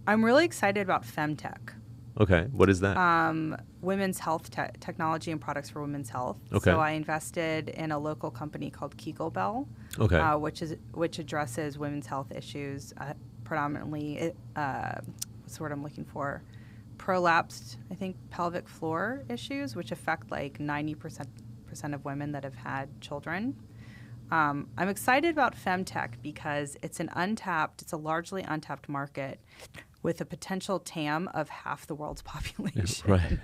I'm really excited about femtech. Okay. What is that? Women's health technology and products for women's health. Okay. So I invested in a local company called Bell, Okay. which addresses women's health issues, predominantly. What's the word I'm looking for? Prolapsed, I think, pelvic floor issues, which affect like 90% of women that have had children. I'm excited about femtech because it's a largely untapped market with a potential TAM of half the world's population. Right.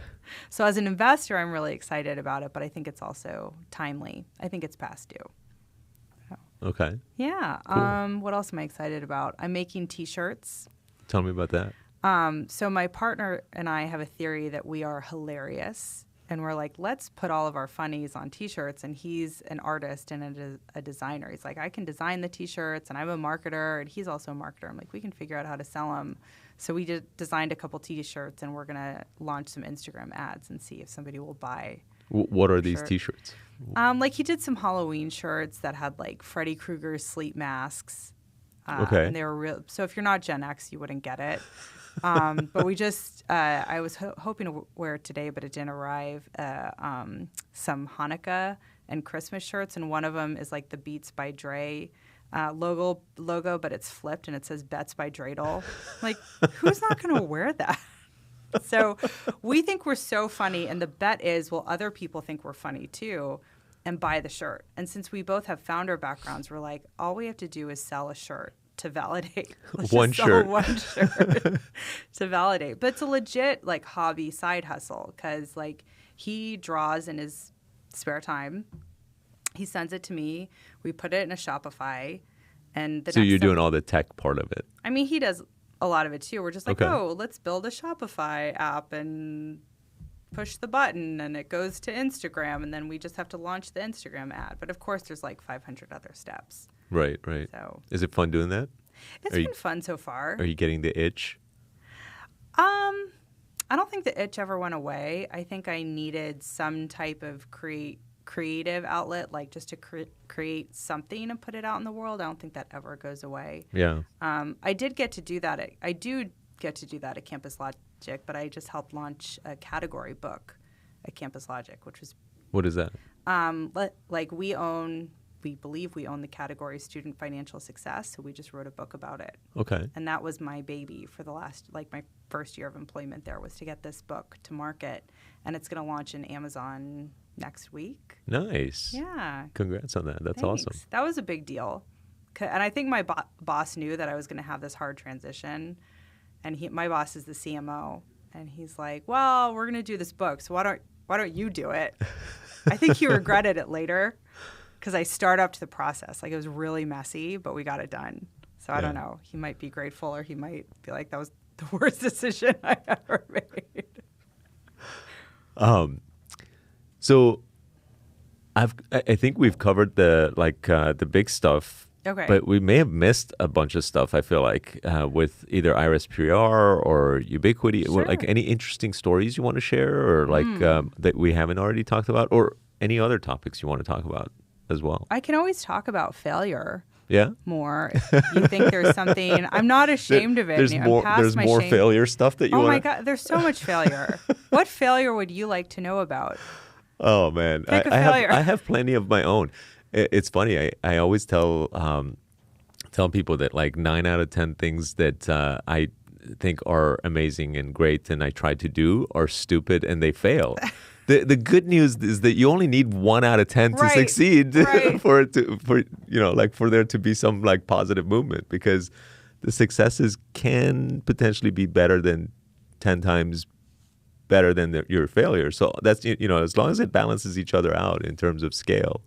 So as an investor, I'm really excited about it, but I think it's also timely. I think it's past due. Okay. Yeah. Cool. What else am I excited about? I'm making T-shirts. Tell me about that. So my partner and I have a theory that we are hilarious. And we're like, let's put all of our funnies on T-shirts. And he's an artist and a designer. He's like, I can design the T-shirts, and I'm a marketer, and he's also a marketer. I'm like, we can figure out how to sell them. So we designed a couple T-shirts, and we're going to launch some Instagram ads and see if somebody will buy. What are these T-shirts? Like he did some Halloween shirts that had like Freddy Krueger's sleep masks. Okay. And they were real. So if you're not Gen X, you wouldn't get it. But we just, I was hoping to wear it today, but it didn't arrive. Some Hanukkah and Christmas shirts, and one of them is like the Beats by Dre logo, but it's flipped and it says Bets by Dreidel. Like, who's not going to wear that? So we think we're so funny, and the bet is, will other people think we're funny too and buy the shirt? And since we both have founder backgrounds, we're like, all we have to do is sell a shirt to validate. One shirt To validate. But it's a legit like hobby side hustle, because like he draws in his spare time. He sends it to me. We put it in a Shopify. And so you're doing all the tech part of it. I mean, he does a lot of it too. We're just like, Okay. oh, let's build a Shopify app and push the button and it goes to Instagram, and then we just have to launch the Instagram ad. But of course, there's like 500 other steps. Right. So is it fun doing that? It's been fun so far. Are you getting the itch? I don't think the itch ever went away. I think I needed some type of creative outlet, like just to create something and put it out in the world. I don't think that ever goes away. Yeah. I did get to do that. I do get to do that at CampusLogic, but I just helped launch a category book at CampusLogic, which was... What is that? Like we believe we own the category student financial success, so we just wrote a book about it. Okay. And that was my baby for the last, like my first year of employment there, was to get this book to market, and it's going to launch in Amazon next week. Nice. Yeah. Congrats on that. That's Thanks. awesome. That was a big deal. And I think my boss knew that I was going to have this hard transition, and my boss is the CMO, and he's like, well, we're going to do this book, so why don't you do it? I think he regretted it later, because I start up to the process. Like, it was really messy, but we got it done. So I don't know. He might be grateful, or he might be like, that was the worst decision I ever made. So I think we've covered the big stuff. Okay. But we may have missed a bunch of stuff, I feel like, with either Iris PR or Ubiquity. Sure. Like any interesting stories you want to share, or like that we haven't already talked about, or any other topics you want to talk about as well. I can always talk about failure. Yeah. More. If you think there's something, I'm not ashamed of it. There's more. There's more failure stuff that you. Oh my God! There's so much failure. What failure would you like to know about? Oh man, Pick a failure. I have plenty of my own. It's funny. I always tell people that like 9 out of 10 things that I think are amazing and great and I try to do are stupid and they fail. The good news is that you only need 1 out of 10 to succeed for there to be some like positive movement, because the successes can potentially be better than 10 times better than your failure. So that's, as long as it balances each other out in terms of scale,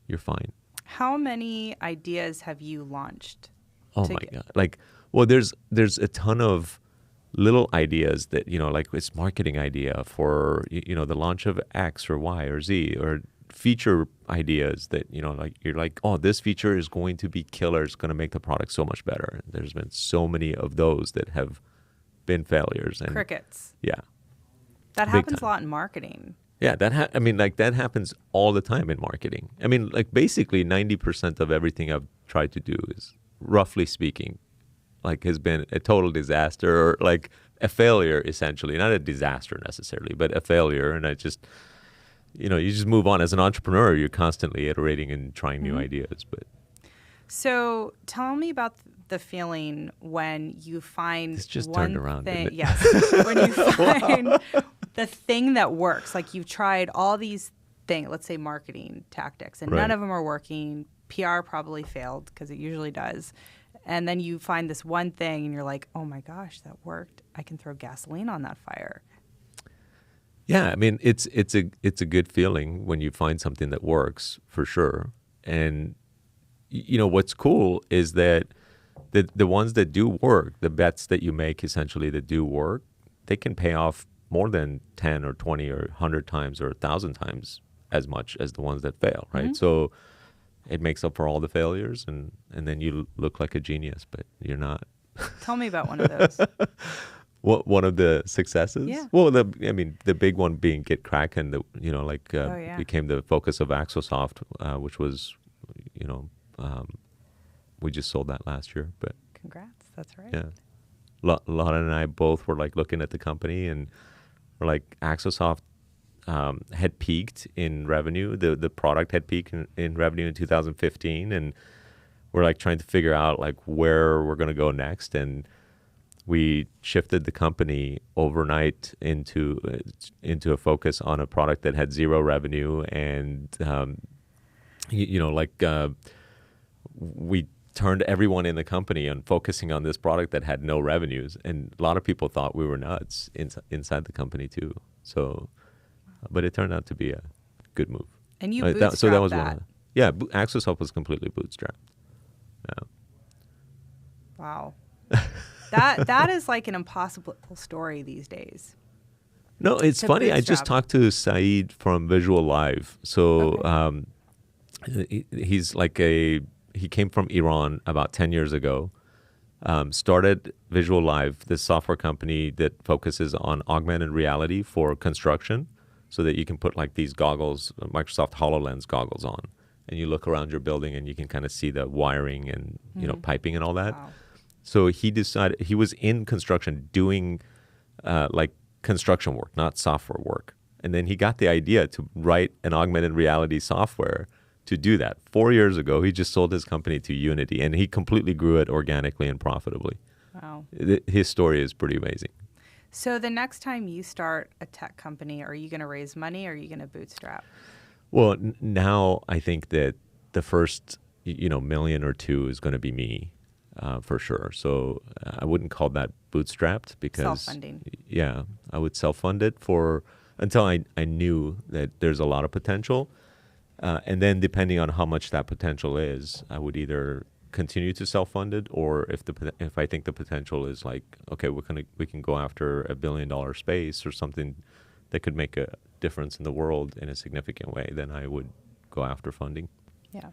you're fine. How many ideas have you launched? Oh my God. Like, well, there's a ton of little ideas that, like it's marketing idea for, the launch of X or Y or Z, or feature ideas that, like you're like, oh, this feature is going to be killer. It's going to make the product so much better. There's been so many of those that have been failures. And crickets. Yeah. That happens a lot in marketing. Yeah, that happens all the time in marketing. I mean, like basically 90% of everything I've tried to do is, roughly speaking, like has been a total disaster or like a failure, essentially. Not a disaster necessarily, but a failure. And I just, you just move on. As an entrepreneur, you're constantly iterating and trying new ideas. But so tell me about the feeling when you find it's just one turned around, thing. isn't it? Yes, when you find the thing that works. Like you've tried all these things, let's say marketing tactics, and none of them are working. PR probably failed because it usually does. And then you find this one thing and you're like, oh my gosh, that worked. I can throw gasoline on that fire. Yeah, I mean, it's a good feeling when you find something that works, for sure. And what's cool is that the ones that do work, the bets that you make essentially that do work, they can pay off more than 10 or 20 or 100 times or 1,000 times as much as the ones that fail, right? So it makes up for all the failures, and then you look like a genius, but you're not. Tell me about one of those. One of the successes? Yeah. Well, the big one being GitKraken, that became the focus of Axosoft, which was, we just sold that last year. But congrats, that's right. Yeah, Lana and I both were like looking at the company, and we're like, Axosoft had peaked in revenue. The product had peaked in revenue in 2015, and we're like trying to figure out like where we're going to go next. And we shifted the company overnight into a focus on a product that had zero revenue, and we turned everyone in the company on focusing on this product that had no revenues, and a lot of people thought we were nuts inside the company too. So, but it turned out to be a good move. And you bootstrapped so that was one of Axosoft was completely bootstrapped. Yeah. Wow. That is like an impossible story these days. No, it's funny. I just talked to Saeed from Visual Live. So he's like he came from Iran about 10 years ago, started Visual Live, this software company that focuses on augmented reality for construction, so that you can put like these goggles, Microsoft HoloLens goggles on, and you look around your building and you can kind of see the wiring and, piping and all that. Wow. So he decided, he was in construction doing like construction work, not software work. And then he got the idea to write an augmented reality software to do that. 4 years ago, he just sold his company to Unity, and he completely grew it organically and profitably. Wow. His story is pretty amazing. So the next time you start a tech company, are you going to raise money or are you going to bootstrap? Well, now I think that the first, million or two is going to be me, for sure. So I wouldn't call that bootstrapped, because self-funding. Yeah, I would self-fund it until I knew that there's a lot of potential. And then depending on how much that potential is, I would either continue to self-fund it, or if I think the potential is like, okay, we can go after $1 billion space or something that could make a difference in the world in a significant way, then I would go after funding. Yeah.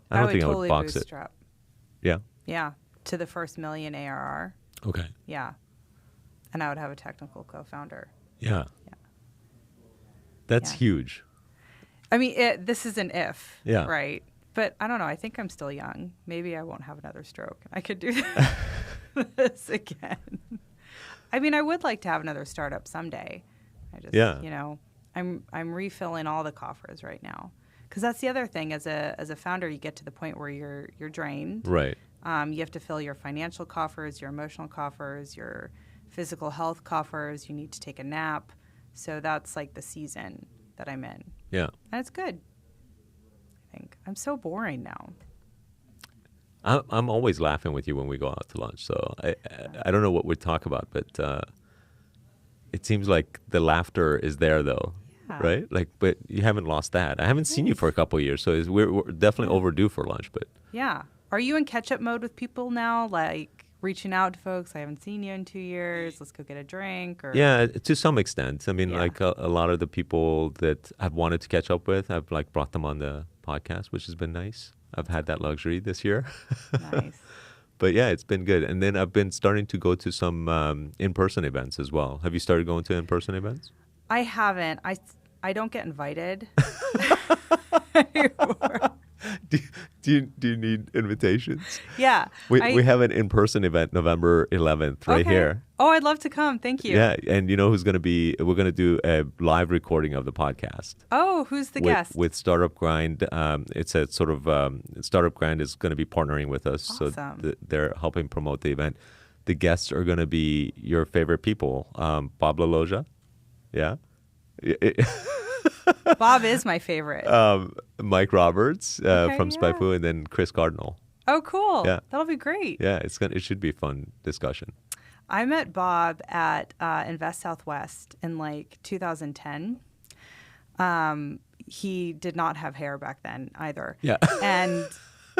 I don't think totally I would box bootstrap. it. Yeah. Yeah. To the first million ARR. Okay. Yeah. And I would have a technical co-founder. Yeah. That's huge. I mean, this is an if, Yeah. right? But I don't know. I think I'm still young. Maybe I won't have another stroke. I could do this again. I mean, I would like to have another startup someday. I just, I'm refilling all the coffers right now. Because that's the other thing. As a founder, you get to the point where you're drained. Right. You have to fill your financial coffers, your emotional coffers, your physical health coffers. You need to take a nap. So that's like the season that I'm in. Yeah. And it's good. I think. I'm so boring now. I'm always laughing with you when we go out to lunch. So I don't know what we talk about, but it seems like the laughter is there though, Yeah. right? Like, but you haven't lost that. I haven't seen you for a couple of years, so we're definitely overdue for lunch. But Yeah. Are you in catch-up mode with people now? Like reaching out to folks, I haven't seen you in 2 years. Let's go get a drink. Or yeah, to some extent. I mean, Yeah. like a lot of the people that I've wanted to catch up with, I've like brought them on the podcast, which has been nice. I've had that luxury this year. Nice. But yeah, it's been good. And then I've been starting to go to some in-person events as well. Have you started going to in-person events? I haven't. I don't get invited anymore. Do you need invitations? Yeah. We have an in-person event November 11th right Okay. here. Oh, I'd love to come. Thank you. Yeah, and you know who's going to be? We're going to do a live recording of the podcast. Oh, who's the guest? With Startup Grind. It's a sort of Startup Grind is going to be partnering with us, so Awesome. they're helping promote the event. The guests are going to be your favorite people. Bob LaLoja, yeah. Bob is my favorite. Mike Roberts Okay, from yeah. SpyFu, and then Chris Cardinal. Oh, cool. Yeah. That'll be great. Yeah, it should be a fun discussion. I met Bob at Invest Southwest in like 2010. He did not have hair back then either. Yeah. And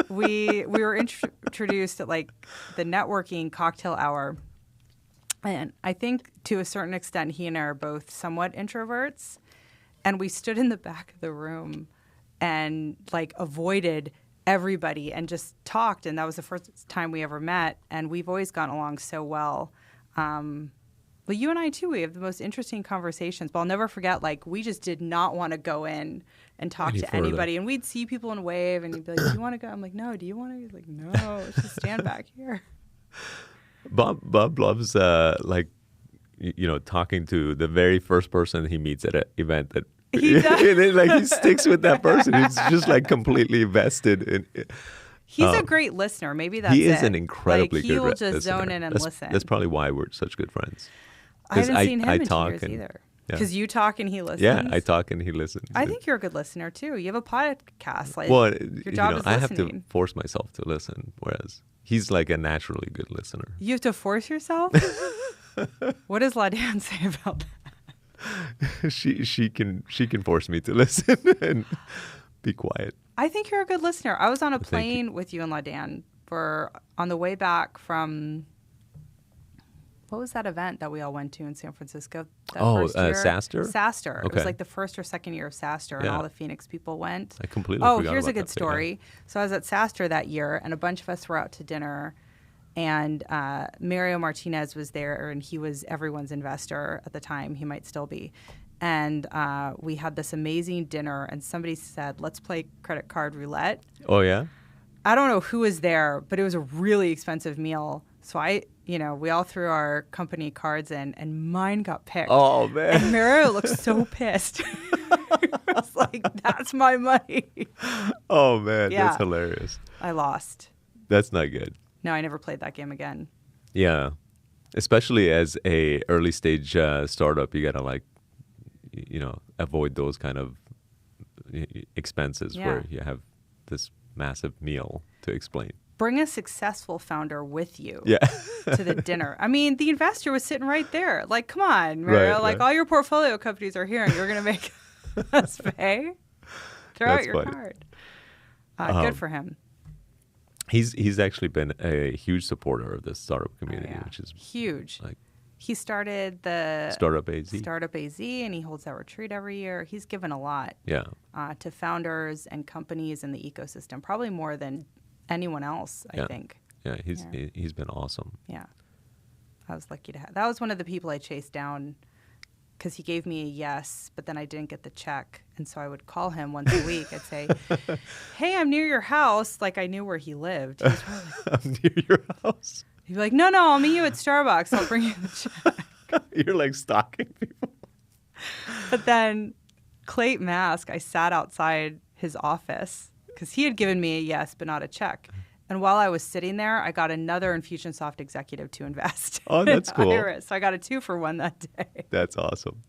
we were introduced at like the networking cocktail hour. And I think to a certain extent, he and I are both somewhat introverts. And we stood in the back of the room and like avoided everybody and just talked. And that was the first time we ever met. And we've always gotten along so well. But you and I, too, we have the most interesting conversations. But I'll never forget, like, we just did not want to go in and talk Any to further. anybody. And we'd see people and wave, and he'd be like, do you want to go? I'm like, no, do you want to? He's like, no, let's just stand back here. Bob loves talking to the very first person he meets at an event that He does. and then, like, he sticks with that person. He's just like completely vested in. He's a great listener. Maybe that's He is it. an incredibly like, good he will just listener. zone in and listen. That's probably why we're such good friends. I haven't 'Cause seen him in 2 talk years and- either. yeah. Because you talk and he listens. Yeah, I talk and he listens. I think you're a good listener, too. You have a podcast. Like, Well, your job is I have to listening. force myself to listen, whereas he's like a naturally good listener. You have to force yourself? What does LaDan say about that? she can force me to listen and be quiet. I think you're a good listener. I was on a Thank you. plane with you and LaDan on the way back from, what was that event that we all went to in San Francisco? That first year? SaaStr? SaaStr. It Okay. was like the first or second year of SaaStr, and Yeah. all the Phoenix people went. I completely Oh, forgot here's a about good that thing, yeah. story. So I was at SaaStr that year, and a bunch of us were out to dinner, and Mario Martinez was there, and he was everyone's investor at the time. He might still be. And we had this amazing dinner, and somebody said, let's play credit card roulette. Oh yeah. I don't know who was there, but it was a really expensive meal. So we all threw our company cards in, and mine got picked. Oh man. And Mario looked so pissed. He was like, that's my money. Oh man, Yeah. that's hilarious. I lost. That's not good. No, I never played that game again. Yeah, especially as a early stage startup, you gotta avoid those kind of expenses Yeah. where you have this massive meal to explain. Bring a successful founder with you Yeah. to the dinner. I mean, the investor was sitting right there. Like, come on, Mario. Right, like, right. all your portfolio companies are here, and you're going to make us pay? Throw out That's your funny. card. Good for him. He's actually been a huge supporter of the startup community, Yeah. which is Huge. like He started the Startup AZ. Startup AZ, and he holds that retreat every year. He's given a lot Yeah. to founders and companies in the ecosystem, probably more than anyone else, I Yeah. think. Yeah, he's been awesome. Yeah. I was lucky to have. That was one of the people I chased down because he gave me a yes, but then I didn't get the check. And so I would call him once a week. I'd say, hey, I'm near your house. Like, I knew where he lived. He was probably like, Near your house. he'd be like, no, I'll meet you at Starbucks. I'll bring you the check. You're like stalking people. But then Clayton Mask, I sat outside his office because he had given me a yes, but not a check. And while I was sitting there, I got another Infusionsoft executive to invest. Oh, that's in cool. Iris. So I got a 2-for-1 that day. That's awesome.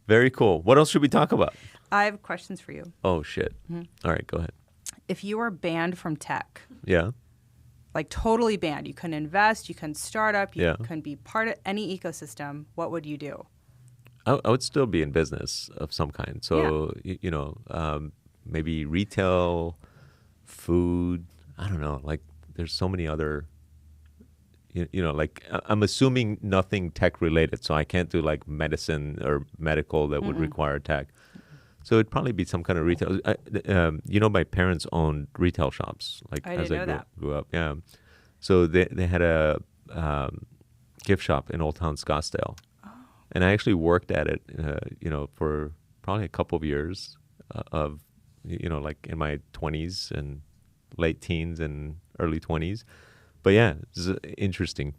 Very cool. What else should we talk about? I have questions for you. Oh shit. Mm-hmm. All right, go ahead. If you were banned from tech, Yeah. like totally banned. You couldn't invest, you couldn't start up, you Yeah. couldn't be part of any ecosystem, what would you do? I would still be in business of some kind. So, maybe retail, food, I don't know, like there's so many other, like I'm assuming nothing tech related. So I can't do like medicine or medical that would require tech. So it'd probably be some kind of retail. My parents owned retail shops, like I as didn't I know that. grew up. Yeah. So they had a gift shop in Old Town Scottsdale. And I actually worked at it, for probably a couple of years like in my 20s and late teens and early 20s. But yeah, it's interesting.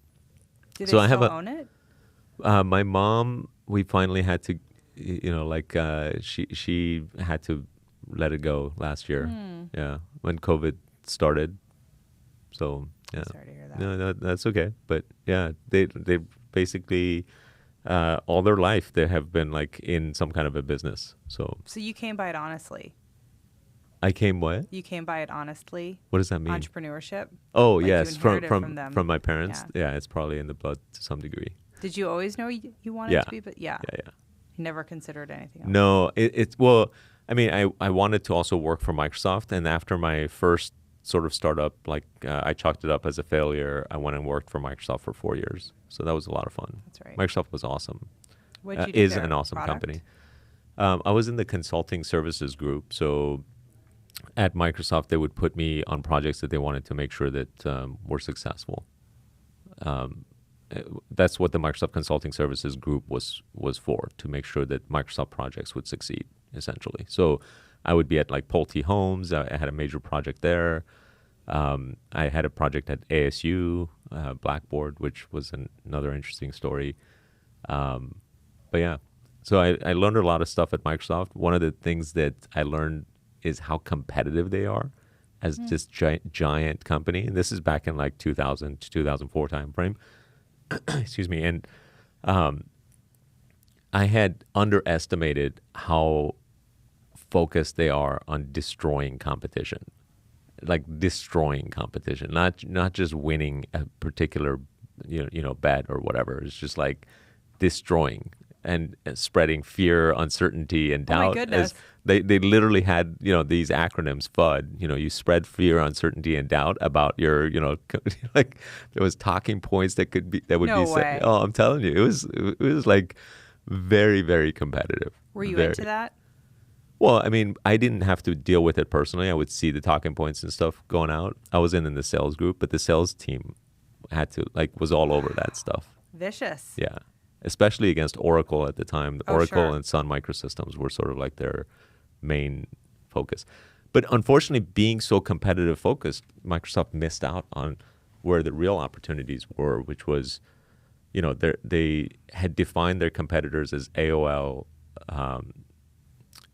Do they So I still have own it? my mom, we finally had to, she had to let it go last year. Yeah, when COVID started. So yeah, Sorry to hear that. no, that's okay. But yeah, they basically all their life they have been like in some kind of a business. So You came by it honestly. I came what? You came by it honestly. What does that mean? Entrepreneurship. Oh Like you yes, inherited from them. from my parents. Yeah, it's probably in the blood to some degree. Did you always know you wanted Yeah. to be? But yeah. Yeah. You never considered anything else. No, it's well, I mean, I wanted to also work for Microsoft, and after my first sort of startup, like I chalked it up as a failure. I went and worked for Microsoft for 4 years, so that was a lot of fun. That's right. Microsoft was awesome. What did you do Is there? an awesome Product? company. I was in the consulting services group, so at Microsoft they would put me on projects that they wanted to make sure that were successful. That's what the Microsoft Consulting Services Group was for, to make sure that Microsoft projects would succeed, essentially. So I would be at like Pulte Homes. I had a major project there. I had a project at ASU, Blackboard, which was another interesting story. But yeah, so I learned a lot of stuff at Microsoft. One of the things that I learned is how competitive they are as this giant company. And this is back in like 2000 to 2004 timeframe. Excuse me. And I had underestimated how focused they are on destroying competition, like destroying competition, not just winning a particular bet or whatever. It's just like destroying and spreading fear, uncertainty, and Oh my doubt. goodness. They literally had these acronyms FUD. You spread fear, uncertainty, and doubt about your like there was talking points that would No be said. way. Oh, I'm telling you, it was like very, very competitive. Were you Very. into that? Well, I mean, I didn't have to deal with it personally. I would see the talking points and stuff going out. I was in the sales group, but the sales team was all over that stuff. Vicious. Yeah, especially against Oracle at the time. Oh, Oracle sure. and Sun Microsystems were sort of like their main focus. But unfortunately, being so competitive focused, Microsoft missed out on where the real opportunities were, which was, they had defined their competitors as AOL,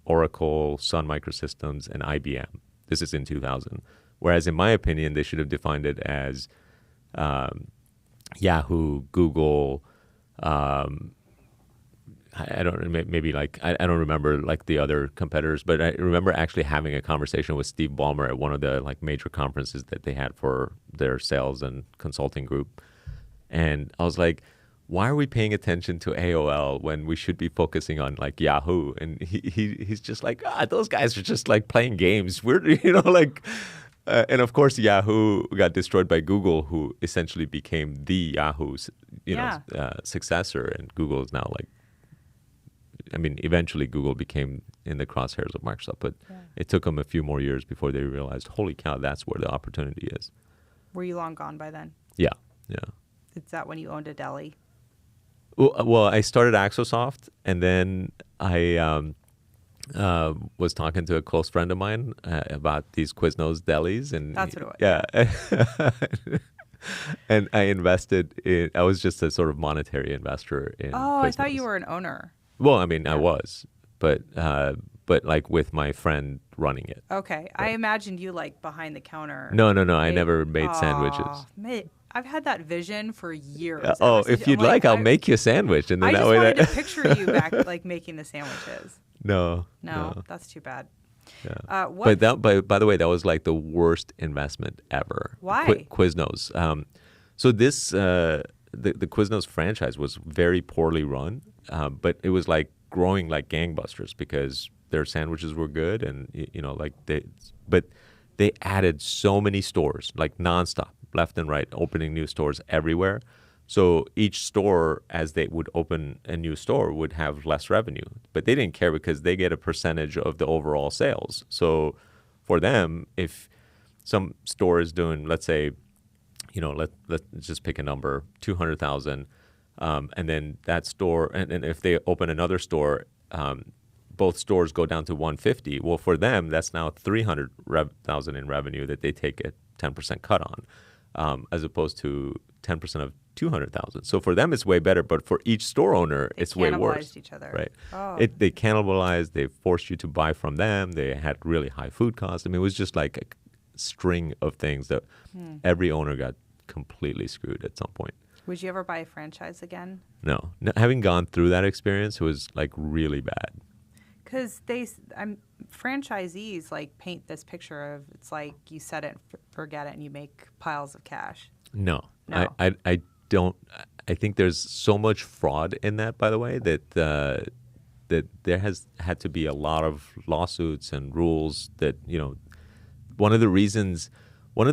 Oracle, Sun Microsystems, and IBM. This is in 2000. Whereas in my opinion, they should have defined it as Yahoo, Google, I don't remember like the other competitors, but I remember actually having a conversation with Steve Ballmer at one of the like major conferences that they had for their sales and consulting group. And I was like, why are we paying attention to AOL when we should be focusing on like Yahoo? And he's just like, those guys are just like playing games. We're, and of course Yahoo got destroyed by Google, who essentially became the Yahoo's, successor. And Google is now like, eventually Google became in the crosshairs of Microsoft, but it took them a few more years before they realized, holy cow, that's where the opportunity is. Were you long gone by then? Yeah. Is that when you owned a deli? Well, I started Axosoft, and then I was talking to a close friend of mine about these Quiznos delis, and That's what it was. Yeah. And I invested in. I was just a sort of monetary investor in. Oh, Quiznos. I thought you were an owner. Well, I was, but like with my friend running it. Okay. I imagined you like behind the counter. No. I never made sandwiches. Mate, I've had that vision for years. If you'd like, I'll make you a sandwich, and then I that just way. wanted to picture you back like making the sandwiches. No. No, that's too bad. Yeah. What? By the way, that was like the worst investment ever. Why? Quiznos. So this the Quiznos franchise was very poorly run, but it was like growing like gangbusters because their sandwiches were good, and they added so many stores like nonstop, left and right, opening new stores everywhere. So each store, as they would open a new store, would have less revenue. But they didn't care because they get a percentage of the overall sales. So for them, if some store is doing, let's say, let's just pick a number, 200,000, and then that store, and if they open another store, both stores go down to 150. Well, for them, that's now 300,000 in revenue that they take a 10% cut on, as opposed to 10% of 200,000. So for them, it's way better, but for each store owner, it's way worse. Each other. Right? Oh. They cannibalized. They forced you to buy from them. They had really high food costs. I mean, it was just like a string of things that every owner got completely screwed at some point. Would you ever buy a franchise again? No. Having gone through that experience, it was like really bad. Because franchisees like paint this picture of it's like you set it, forget it, and you make piles of cash. No. No. I don't. I think there's so much fraud in that, by the way, that there has had to be a lot of lawsuits and rules that, one of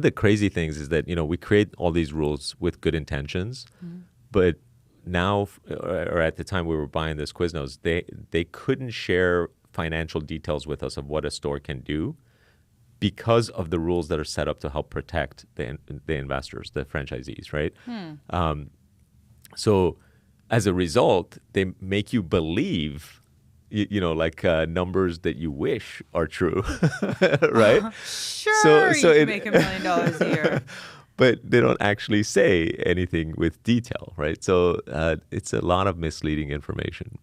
the crazy things is that, we create all these rules with good intentions, but now, or at the time we were buying this Quiznos, they couldn't share financial details with us of what a store can do because of the rules that are set up to help protect the investors, the franchisees, right? So as a result, they make you believe, numbers that you wish are true, right? Sure, you can make $1 million a year. But they don't actually say anything with detail, right? So it's a lot of misleading information.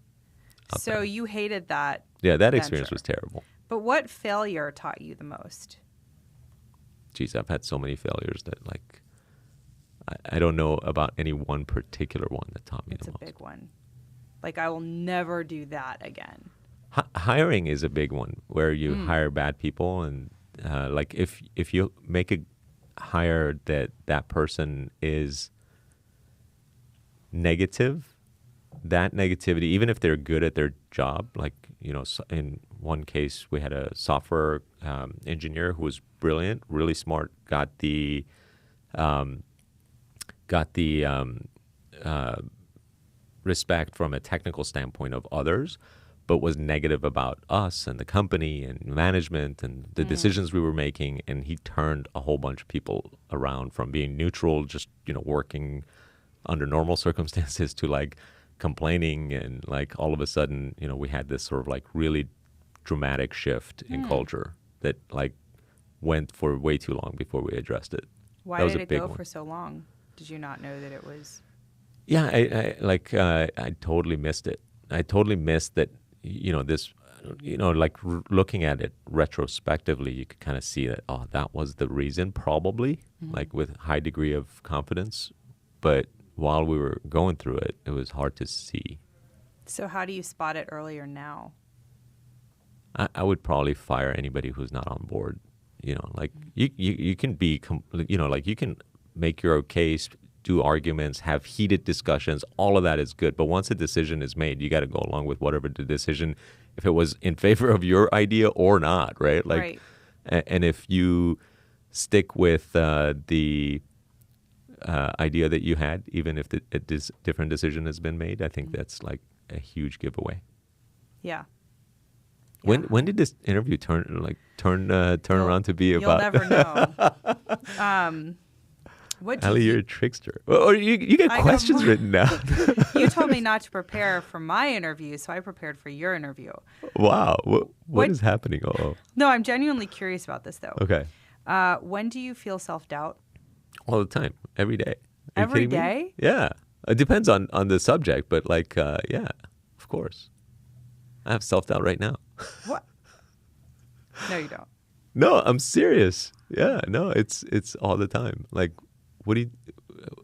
So you hated that. Yeah, that experience was terrible. But what failure taught you the most? Geez, I've had so many failures that I don't know about any one particular one that taught me the most. It's a big one. Like, I will never do that again. Hiring is a big one where you hire bad people, and if you make a hire that person is negative, that negativity, even if they're good at their job, in one case we had a software engineer who was brilliant, really smart, got the respect from a technical standpoint of others, but was negative about us and the company and management and the decisions we were making. And he turned a whole bunch of people around from being neutral, just, working under normal circumstances, to complaining. And all of a sudden, we had this sort of really dramatic shift in culture that went for way too long before we addressed it. Why did it go for so long? Did you not know that it was? Yeah, I totally missed it. I totally missed that, this, looking at it retrospectively, you could kind of see that, that was the reason, probably, with high degree of confidence. But while we were going through it, it was hard to see. So how do you spot it earlier now? I would probably fire anybody who's not on board. You can be, you can make your case, do arguments, have heated discussions. All of that is good. But once a decision is made, you got to go along with whatever the decision, if it was in favor of your idea or not, right? Right. And if you stick with the idea that you had, even if a different decision has been made, I think that's a huge giveaway. Yeah. When did this interview turn around to be about? You'll never know. Aly, you're a trickster. Or you get questions written down. You told me not to prepare for my interview, so I prepared for your interview. Wow. What is happening? Oh. No, I'm genuinely curious about this, though. Okay. When do you feel self-doubt? All the time. Every day. Every day? Yeah. It depends on the subject, but yeah, of course. I have self-doubt right now. What? No, you don't. No, I'm serious. Yeah, no, it's all the time. What do you?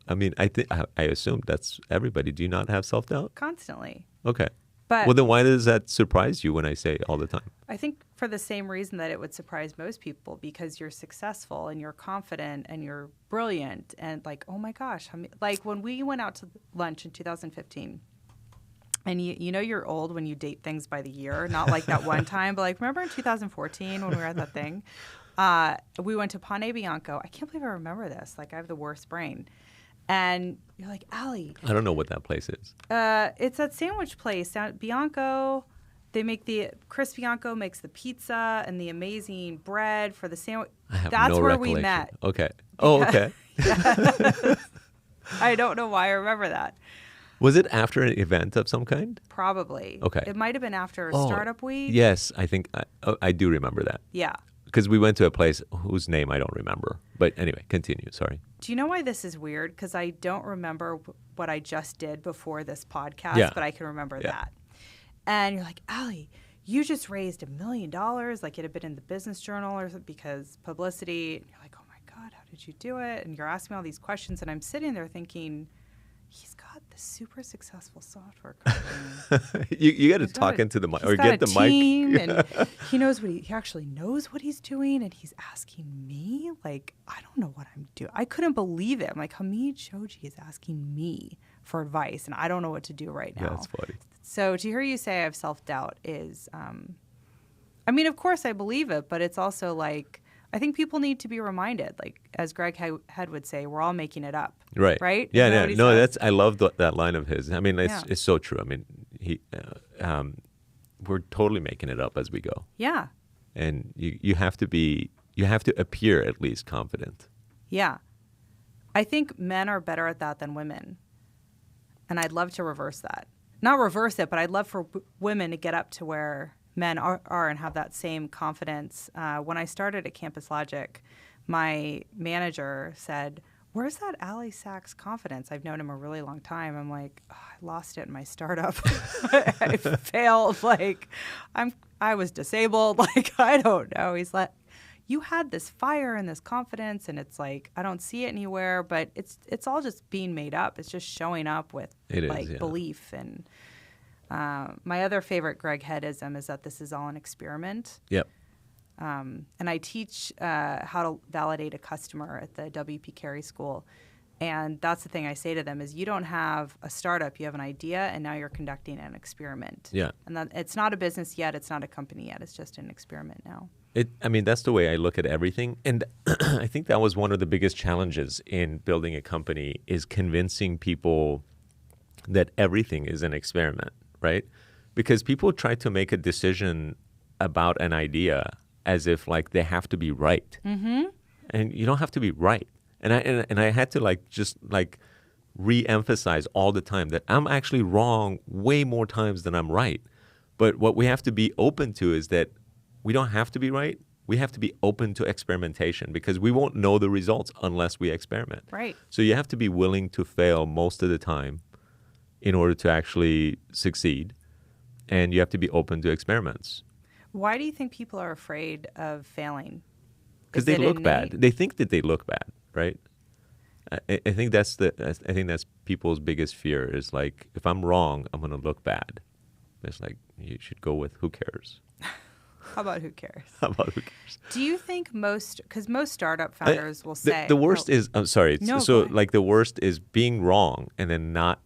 I mean, I assume that's everybody. Do you not have self-doubt? Constantly. Okay. But well, then why does that surprise you when I say all the time? I think for the same reason that it would surprise most people, because you're successful and you're confident and you're brilliant and like, oh my gosh. Like when we went out to lunch in 2015, and you know you're old when you date things by the year, not like that one time, but like remember in 2014 when we were at that thing? We went to Pane Bianco. I can't believe I remember this. Like I have the worst brain. And you're like, Aly. I don't know what that place is. It's that sandwich place down at Bianco. They make Chris Bianco makes the pizza and the amazing bread for the sandwich. I have That's no where recollection. we met. Okay. Oh, okay. I don't know why I remember that. Was it after an event of some kind? Probably. Okay. It might have been after Startup Week. Yes, I think I do remember that. Yeah. Because we went to a place whose name I don't remember. But anyway, continue. Sorry. Do you know why this is weird? Because I don't remember what I just did before this podcast, but I can remember that. And you're like, Aly, you just raised $1 million. Like it had been in the Business Journal or something because publicity. And you're like, oh my God, how did you do it? And you're asking me all these questions. And I'm sitting there thinking, he's got this super successful software company. you got to talk into the mic or get the team mic. And he knows he actually knows what he's doing, and he's asking me like, I don't know what I'm doing. I couldn't believe it. I'm like, Hamid Shoji is asking me for advice, and I don't know what to do right now. That's funny. So to hear you say I have self-doubt is, I mean, of course I believe it, but it's also like, I think people need to be reminded, like as Greg Head would say, we're all making it up. Right. Right? Yeah. Isn't that Yeah. what he No, says? I love that line of his. I mean, it's so true. I mean, we're totally making it up as we go. Yeah. And you have to appear at least confident. Yeah. I think men are better at that than women. And I'd love to reverse that. Not reverse it, but I'd love for women to get up to where men are and have that same confidence. When I started at CampusLogic, my manager said, where's that Aly Saxe confidence? I've known him a really long time. I'm like, oh, I lost it in my startup. I failed. Like, I was disabled. Like, I don't know. He's like, you had this fire and this confidence, and it's like, I don't see it anywhere, but it's all just being made up. It's just showing up with belief. And my other favorite Greg Headism is that this is all an experiment. Yep. And I teach how to validate a customer at the WP Carey School. And that's the thing I say to them is you don't have a startup, you have an idea, and now you're conducting an experiment. Yeah. And that, it's not a business yet, it's not a company yet, it's just an experiment now. I mean, that's the way I look at everything. And I think that was one of the biggest challenges in building a company is convincing people that everything is an experiment, right? Because people try to make a decision about an idea as if like they have to be right. Mm-hmm. And you don't have to be right. And I had to just re-emphasize all the time that I'm actually wrong way more times than I'm right. But what we have to be open to is that we don't have to be right. We have to be open to experimentation because we won't know the results unless we experiment. Right. So you have to be willing to fail most of the time in order to actually succeed. And you have to be open to experiments. Why do you think people are afraid of failing? Because they look bad. They think that they look bad, right? I think that's people's biggest fear is like, if I'm wrong, I'm going to look bad. It's like, you should go with who cares. How about who cares? How about who cares? Do you think because most startup founders will say... The worst is, I'm sorry. No, so the worst is being wrong and then not,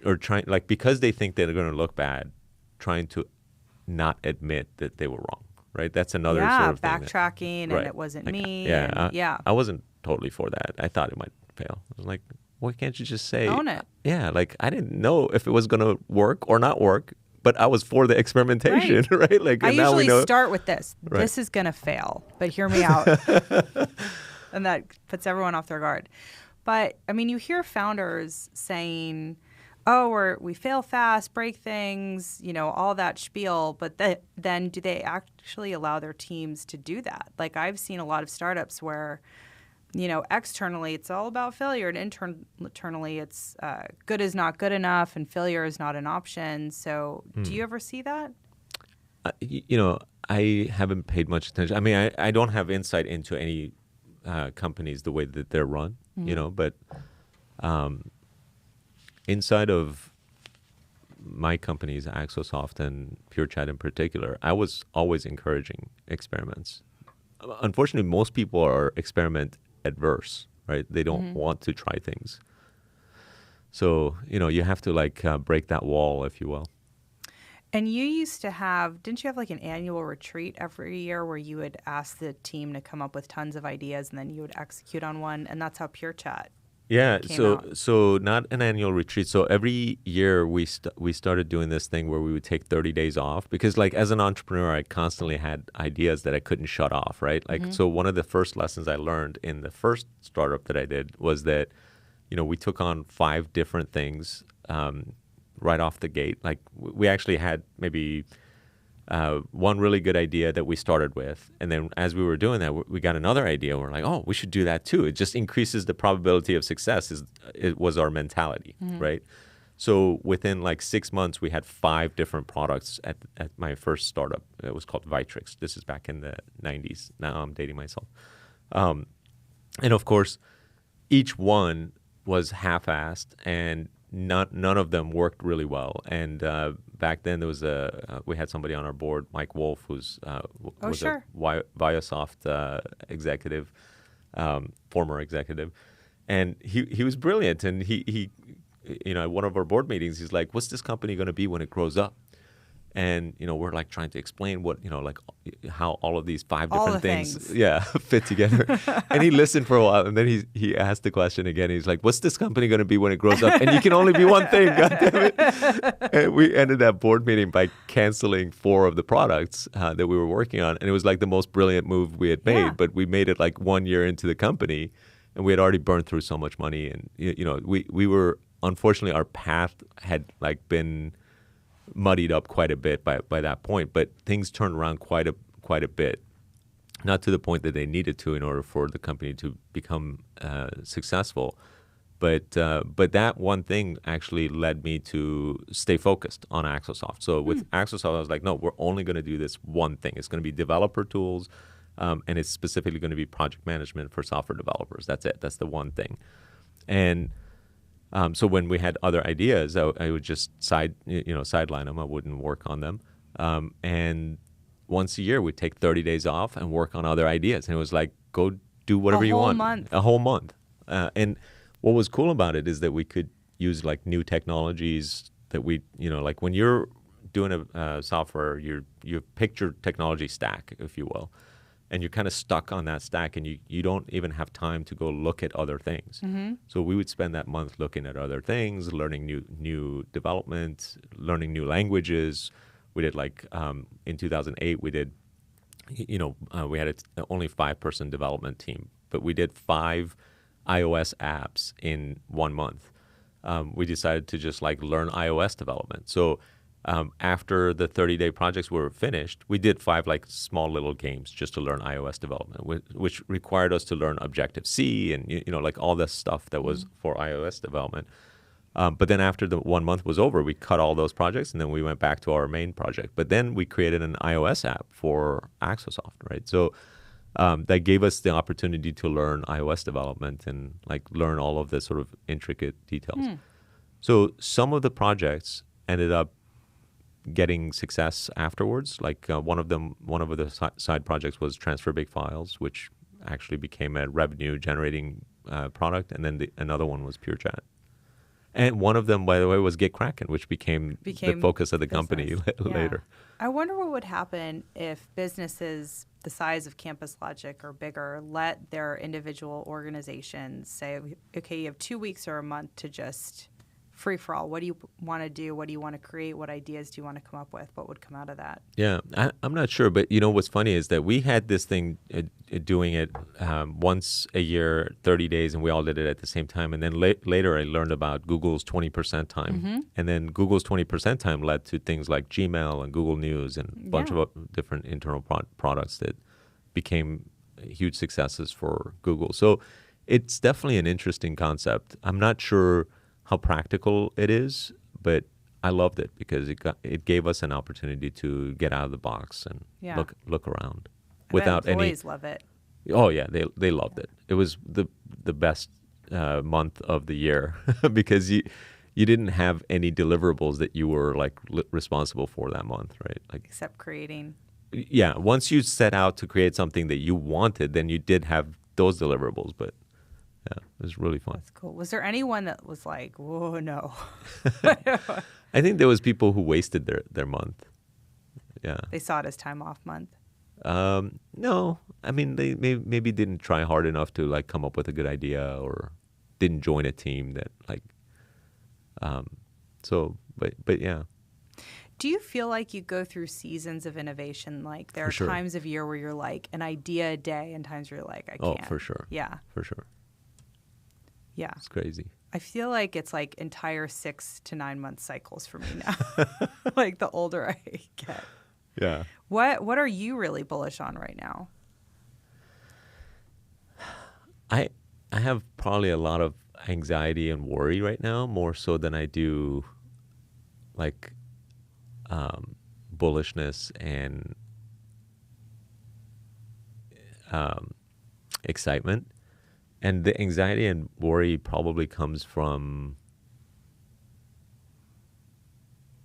or trying, because they think they're going to look bad, trying to not admit that they were wrong, right? That's another sort of backtracking thing. And it wasn't me. I wasn't totally for that. I thought it might fail. I was like, why can't you just say... Own it. Yeah, I didn't know if it was going to work or not work, but I was for the experimentation, right? I usually start with this. Right. This is going to fail, but hear me out. And that puts everyone off their guard. But, I mean, you hear founders saying, oh, we fail fast, break things, all that spiel. But then do they actually allow their teams to do that? Like I've seen a lot of startups where, externally it's all about failure, and internally it's good is not good enough and failure is not an option. So do you ever see that? I haven't paid much attention. I mean, I don't have insight into any companies the way that they're run, but inside of my companies, Axosoft and PureChat in particular, I was always encouraging experiments. Unfortunately, most people are experiment adverse, right? They don't want to try things. So, you have to break that wall, if you will. And you used to didn't you have like an annual retreat every year where you would ask the team to come up with tons of ideas and then you would execute on one? And that's how PureChat came out. So not an annual retreat. So every year we started doing this thing where we would take 30 days off because as an entrepreneur, I constantly had ideas that I couldn't shut off, right? So one of the first lessons I learned in the first startup that I did was that, we took on 5 different things right off the gate. We actually had maybe one really good idea that we started with. And then as we were doing that, we got another idea. And we're like, oh, we should do that too. It just increases the probability of success. It was our mentality, right? So within 6 months, we had 5 different products at my first startup. It was called Vitrix. This is back in the 90s. Now I'm dating myself. And of course, each one was half-assed and none of them worked really well. And back then there was we had somebody on our board, Mike Wolf, who's was a Viasoft executive, former executive, and he was brilliant. And he at one of our board meetings, he's like, "What's this company going to be when it grows up?" And we're trying to explain what how all of these 5 different things fit together. And he listened for a while, and then he asked the question again. He's like, "What's this company going to be when it grows up?" And you can only be one thing. God damn it! And we ended that board meeting by canceling 4 of the products that we were working on, and it was the most brilliant move we had made. Yeah. But we made it 1 year into the company, and we had already burned through so much money, and we were, unfortunately, our path had been muddied up quite a bit by that point, but things turned around quite a bit, not to the point that they needed to in order for the company to become successful, but that one thing actually led me to stay focused on Axosoft. So with Axosoft, I was like, no, we're only going to do this one thing. It's going to be developer tools, and it's specifically going to be project management for software developers. That's it. That's the one thing. And so when we had other ideas, I would just sideline them. I wouldn't work on them. And once a year, we'd take 30 days off and work on other ideas. And it was go do whatever you want. A whole month. And what was cool about it is that we could use new technologies that we, when you're doing a software, you picked your technology stack, if you will. And you're kind of stuck on that stack, and you don't even have time to go look at other things. So we would spend that month looking at other things, learning new development, learning new languages. We did in 2008, we did, we had only 5-person development team, but we did 5 iOS apps in 1 month. We decided to just learn iOS development. So after the 30-day projects were finished, we did 5 small little games just to learn iOS development, which required us to learn Objective-C and all this stuff that was for iOS development. But then after the 1 month was over, we cut all those projects, and then we went back to our main project. But then we created an iOS app for Axosoft, right? So that gave us the opportunity to learn iOS development and learn all of the sort of intricate details. So some of the projects ended up getting success afterwards. One of the side projects was Transfer Big Files, which actually became a revenue generating product, and then another one was PureChat. And one of them, by the way, was Get Kraken, which became the focus of the company later. I wonder what would happen if businesses the size of CampusLogic or bigger let their individual organizations say, okay, you have 2 weeks or a month to just free for all. What do you want to do? What do you want to create? What ideas do you want to come up with? What would come out of that? Yeah, I'm not sure. But what's funny is that we had this thing doing it once a year, 30 days, and we all did it at the same time. And then later I learned about Google's 20% time. And then Google's 20% time led to things like Gmail and Google News and a bunch of different internal products that became huge successes for Google. So it's definitely an interesting concept. I'm not sure how practical it is, but I loved it because it gave us an opportunity to get out of the box and look around without any. Employees love it. Oh yeah, they loved it. It was the best month of the year because you didn't have any deliverables that you were like responsible for that month, right? Like, Except creating. yeah, once you set out to create something that you wanted, then you did have those deliverables. But yeah, it was really fun. That's cool. Was there anyone that was like, whoa, no? I think there was people who wasted their month. Yeah. They saw it as time off month. No, I mean they maybe didn't try hard enough to like come up with a good idea or didn't join a team that like. But yeah. Do you feel like you go through seasons of innovation? Like there are sure. times of year where you're like an idea a day, and times where you're like, I can't. Oh, for sure. Yeah. For sure. Yeah. It's crazy. I feel like it's like entire 6 to 9 month cycles for me now. Like the older I get. Yeah. What are you really bullish on right now? I have probably a lot of anxiety and worry right now, more so than I do like bullishness and excitement. And the anxiety and worry probably comes from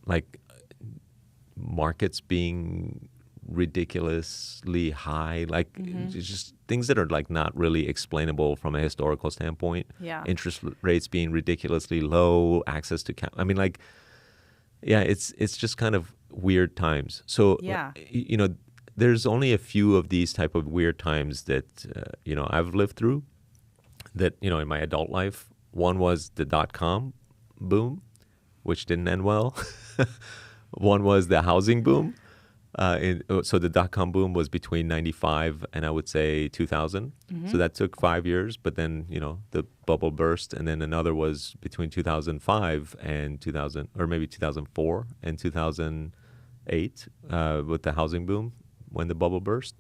like markets being ridiculously high, like it's just things that are like not really explainable from a historical standpoint. Yeah. Interest rates being ridiculously low, access to I mean, like, yeah, it's just kind of weird times. So Yeah. you know, there's only a few of these type of weird times that you know, I've lived through. That, you know, in my adult life, one was the .com boom, which didn't end well. One was the housing boom. So the .com boom was between 95 and I would say 2000. So that took 5 years, but then, you know, the bubble burst, and then another was between 2005 and 2000, or maybe 2004 and 2008 with the housing boom when the bubble burst.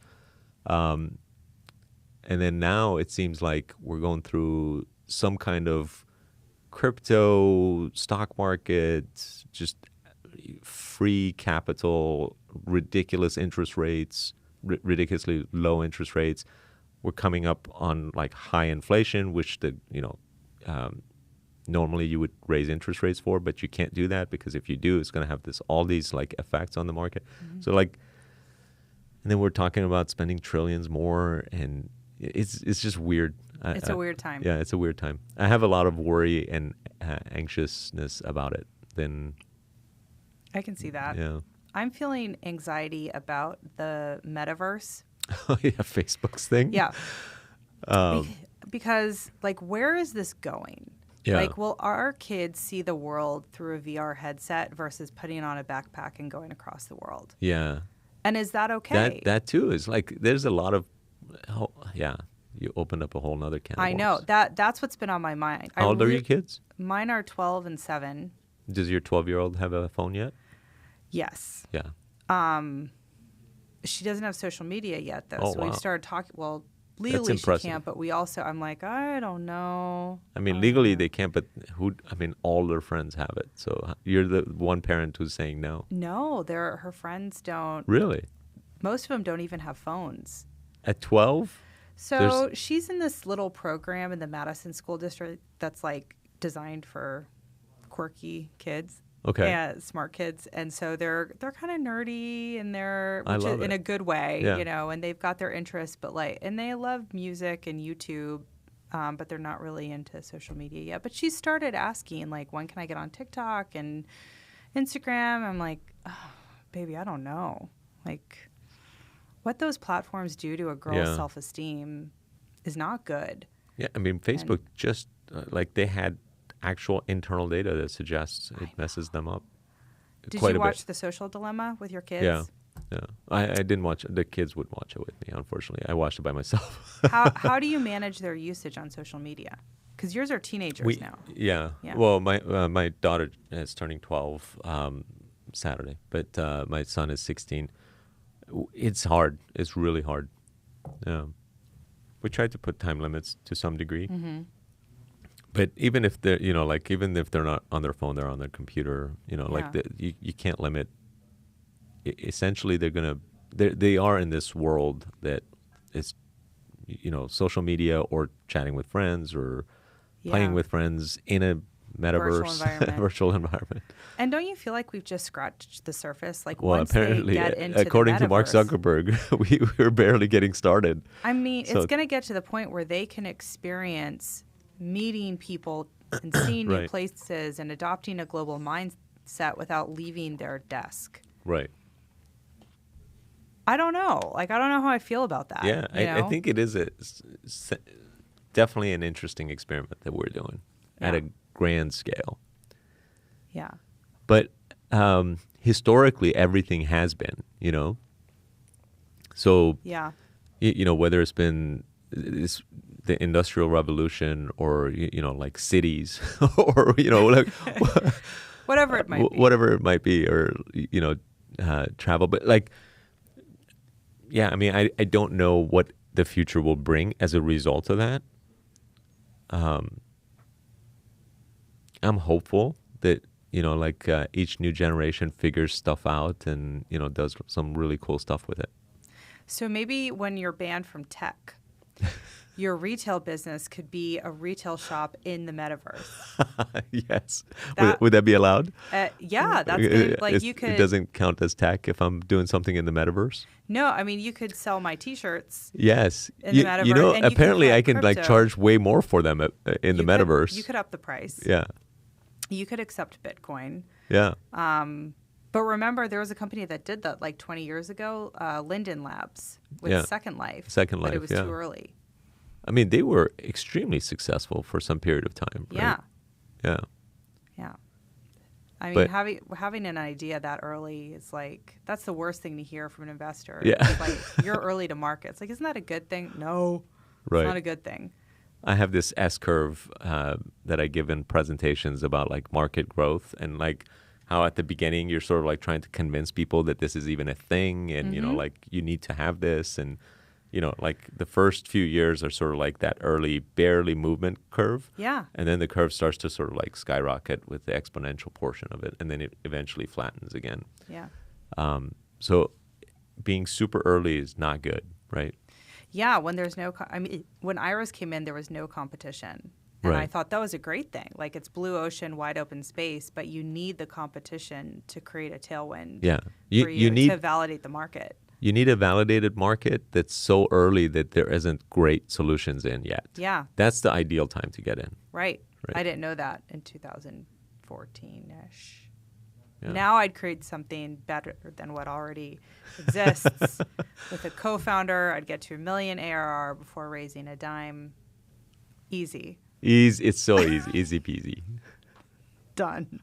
And then now it seems like we're going through some kind of crypto, stock market, just free capital, ridiculous interest rates, ridiculously low interest rates. We're coming up on like high inflation, which normally you would raise interest rates for, but you can't do that because if you do, it's going to have all these like effects on the market. So like, and then we're talking about spending trillions more, and it's just weird. It's a weird time. Yeah, it's a weird time. I have a lot of worry and anxiousness about it. Then I can see that. yeah. I'm feeling anxiety about the metaverse. Oh yeah, Facebook's thing. Yeah. Because like, where is this going? Yeah. Like, will our kids see the world through a VR headset versus putting on a backpack and going across the world? Yeah. And is that okay? That too is like, there's a lot of, yeah, you opened up a whole nother can of I know. worms. That's what's been on my mind. How old are your kids? Mine are 12 and 7. Does your 12-year-old have a phone yet? Yes. Yeah. She doesn't have social media yet, though. Oh, so wow. we've started talking. Well, legally she impressive. can't, but we also, I'm like, I don't know. I mean, legally they can't, but all their friends have it. So you're the one parent who's saying no. No, her friends don't. Really? Most of them don't even have phones. At 12? So she's in this little program in the Madison School District that's like designed for quirky kids. Okay. Yeah, smart kids. And so they're kind of nerdy, and I love in it. a good way, Yeah. you know, and they've got their interests, and they love music and YouTube, but they're not really into social media yet. But she started asking, like, when can I get on TikTok and Instagram? I'm like, oh, baby, I don't know. Like, what those platforms do to a girl's self-esteem is not good. Yeah, I mean, Facebook just, like, they had actual internal data that suggests it messes them up Did quite you a watch bit. The Social Dilemma with your kids? Yeah. I didn't watch it. The kids would watch it with me, unfortunately. I watched it by myself. How do you manage their usage on social media? Because yours are teenagers now. Yeah. Yeah. Well, my daughter is turning 12 Saturday, but my son is 16. It's hard. It's really hard. Yeah. We try to put time limits to some degree. Mm-hmm. But even if they're, even if they're not on their phone, they're on their computer, like you can't limit. Essentially, they are in this world that is, social media or chatting with friends or playing with friends in a metaverse, virtual environment. And don't you feel like we've just scratched the surface? Like Well, once apparently, they get into according the to Mark metaverse, Zuckerberg, we're barely getting started. I mean, So- it's going to get to the point where they can experience meeting people and seeing new Right. places and adopting a global mindset without leaving their desk. Right. I don't know. Like, I don't know how I feel about that. Yeah, you I know? think it is definitely an interesting experiment that we're doing at Yeah. a grand scale. Yeah. But historically, everything has been, you know. So, Yeah. you know, whether it's been the Industrial Revolution or, you know, like cities or, you know, like Whatever it might be. whatever it might be, or, you know, travel. But like, yeah, I mean, I don't know what the future will bring as a result of that. I'm hopeful that, you know, like each new generation figures stuff out and, you know, does some really cool stuff with it. So maybe when you're banned from tech, your retail business could be a retail shop in the metaverse. Yes. That- Would that be allowed? Yeah, that's good. Like you could. It doesn't count as tech if I'm doing something in the metaverse? No, I mean you could sell my T-shirts. Yes. In the You metaverse, know, and you could apparently have I can like crypto. charge way more for them in the You could- metaverse. You could up the price. Yeah. You could accept Bitcoin. Yeah. But remember, there was a company that did that like 20 years ago, Linden Labs with Yeah. Second Life. Second But Life, it was yeah. too early. I mean, they were extremely successful for some period of time. Right? Yeah. Yeah. Yeah. I mean, But- having an idea that early is like, that's the worst thing to hear from an investor. Yeah. It's like, you're early to market. It's like, isn't that a good thing? No, Right. it's not a good thing. I have this S-curve that I give in presentations about like market growth and like how at the beginning you're sort of like trying to convince people that this is even a thing and, you know, like you need to have this. And, you know, like the first few years are sort of like that early, barely movement curve. Yeah. And then the curve starts to sort of like skyrocket with the exponential portion of it. And then it eventually flattens again. Yeah. So being super early is not good, right? Yeah, when there's no, I mean, when Iris came in, there was no competition. And I Right. thought that was a great thing. Like it's blue ocean, wide open space, but you need the competition to create a tailwind Yeah. for You you need to validate the market. You need a validated market that's so early that there isn't great solutions in yet. Yeah, That's the ideal time to get in. right. Right. I didn't know that in 2014-ish. Yeah. Now I'd create something better than what already exists. With a co-founder, I'd get to $1 million ARR before raising a dime. Easy. It's so easy, easy peasy. Done.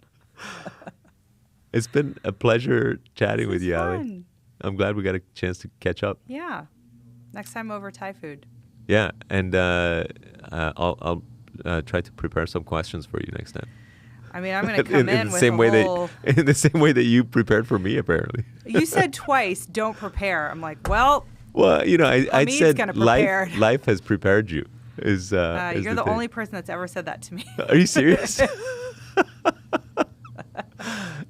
It's been a pleasure chatting with This you, is Aly. fun. I'm glad we got a chance to catch up. Yeah. Next time over Thai food. Yeah, and I'll try to prepare some questions for you next time. I mean, I'm going to come in the with same a way whole... in the same way that you prepared for me, apparently. You said twice, don't prepare. I'm like, well, Well, you know, I Hamid's said gonna prepare. life has prepared you. Is you're the thing. only person that's ever said that to me. Are you serious?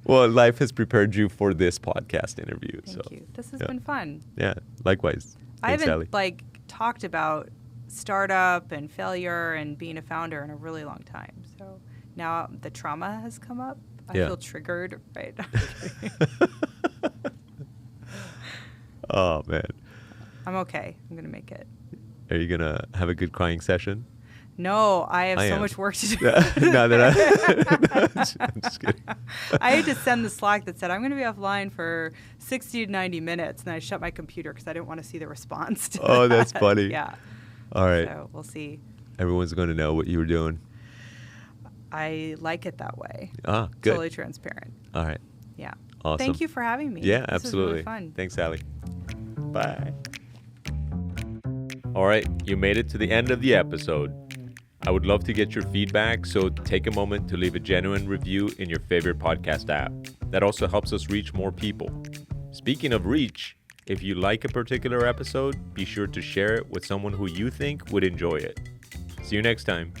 Well, life has prepared you for this podcast interview. Thank so you. This has yeah. been fun. Yeah, likewise. I Thanks, haven't Aly. like talked about startup and failure and being a founder in a really long time. So now the trauma has come up. I Yeah. feel triggered, right? Oh man, I'm okay. I'm going to make it. are you gonna have a good crying session? No, I have I so am. much work to do. No, I'm just kidding. I had to send the Slack that said, I'm going to be offline for 60 to 90 minutes. And I shut my computer because I didn't want to see the response to Oh, that's that. funny. Yeah. All right, So we'll see. everyone's going to know what you were doing. I like it that way. Ah, good. Totally transparent. All right, Yeah. awesome. Thank you for having me. Yeah, This absolutely. was really fun. Thanks, Aly. Bye. All right, you made it to the end of the episode. I would love to get your feedback, so take a moment to leave a genuine review in your favorite podcast app. That also helps us reach more people. Speaking of reach, if you like a particular episode, be sure to share it with someone who you think would enjoy it. See you next time.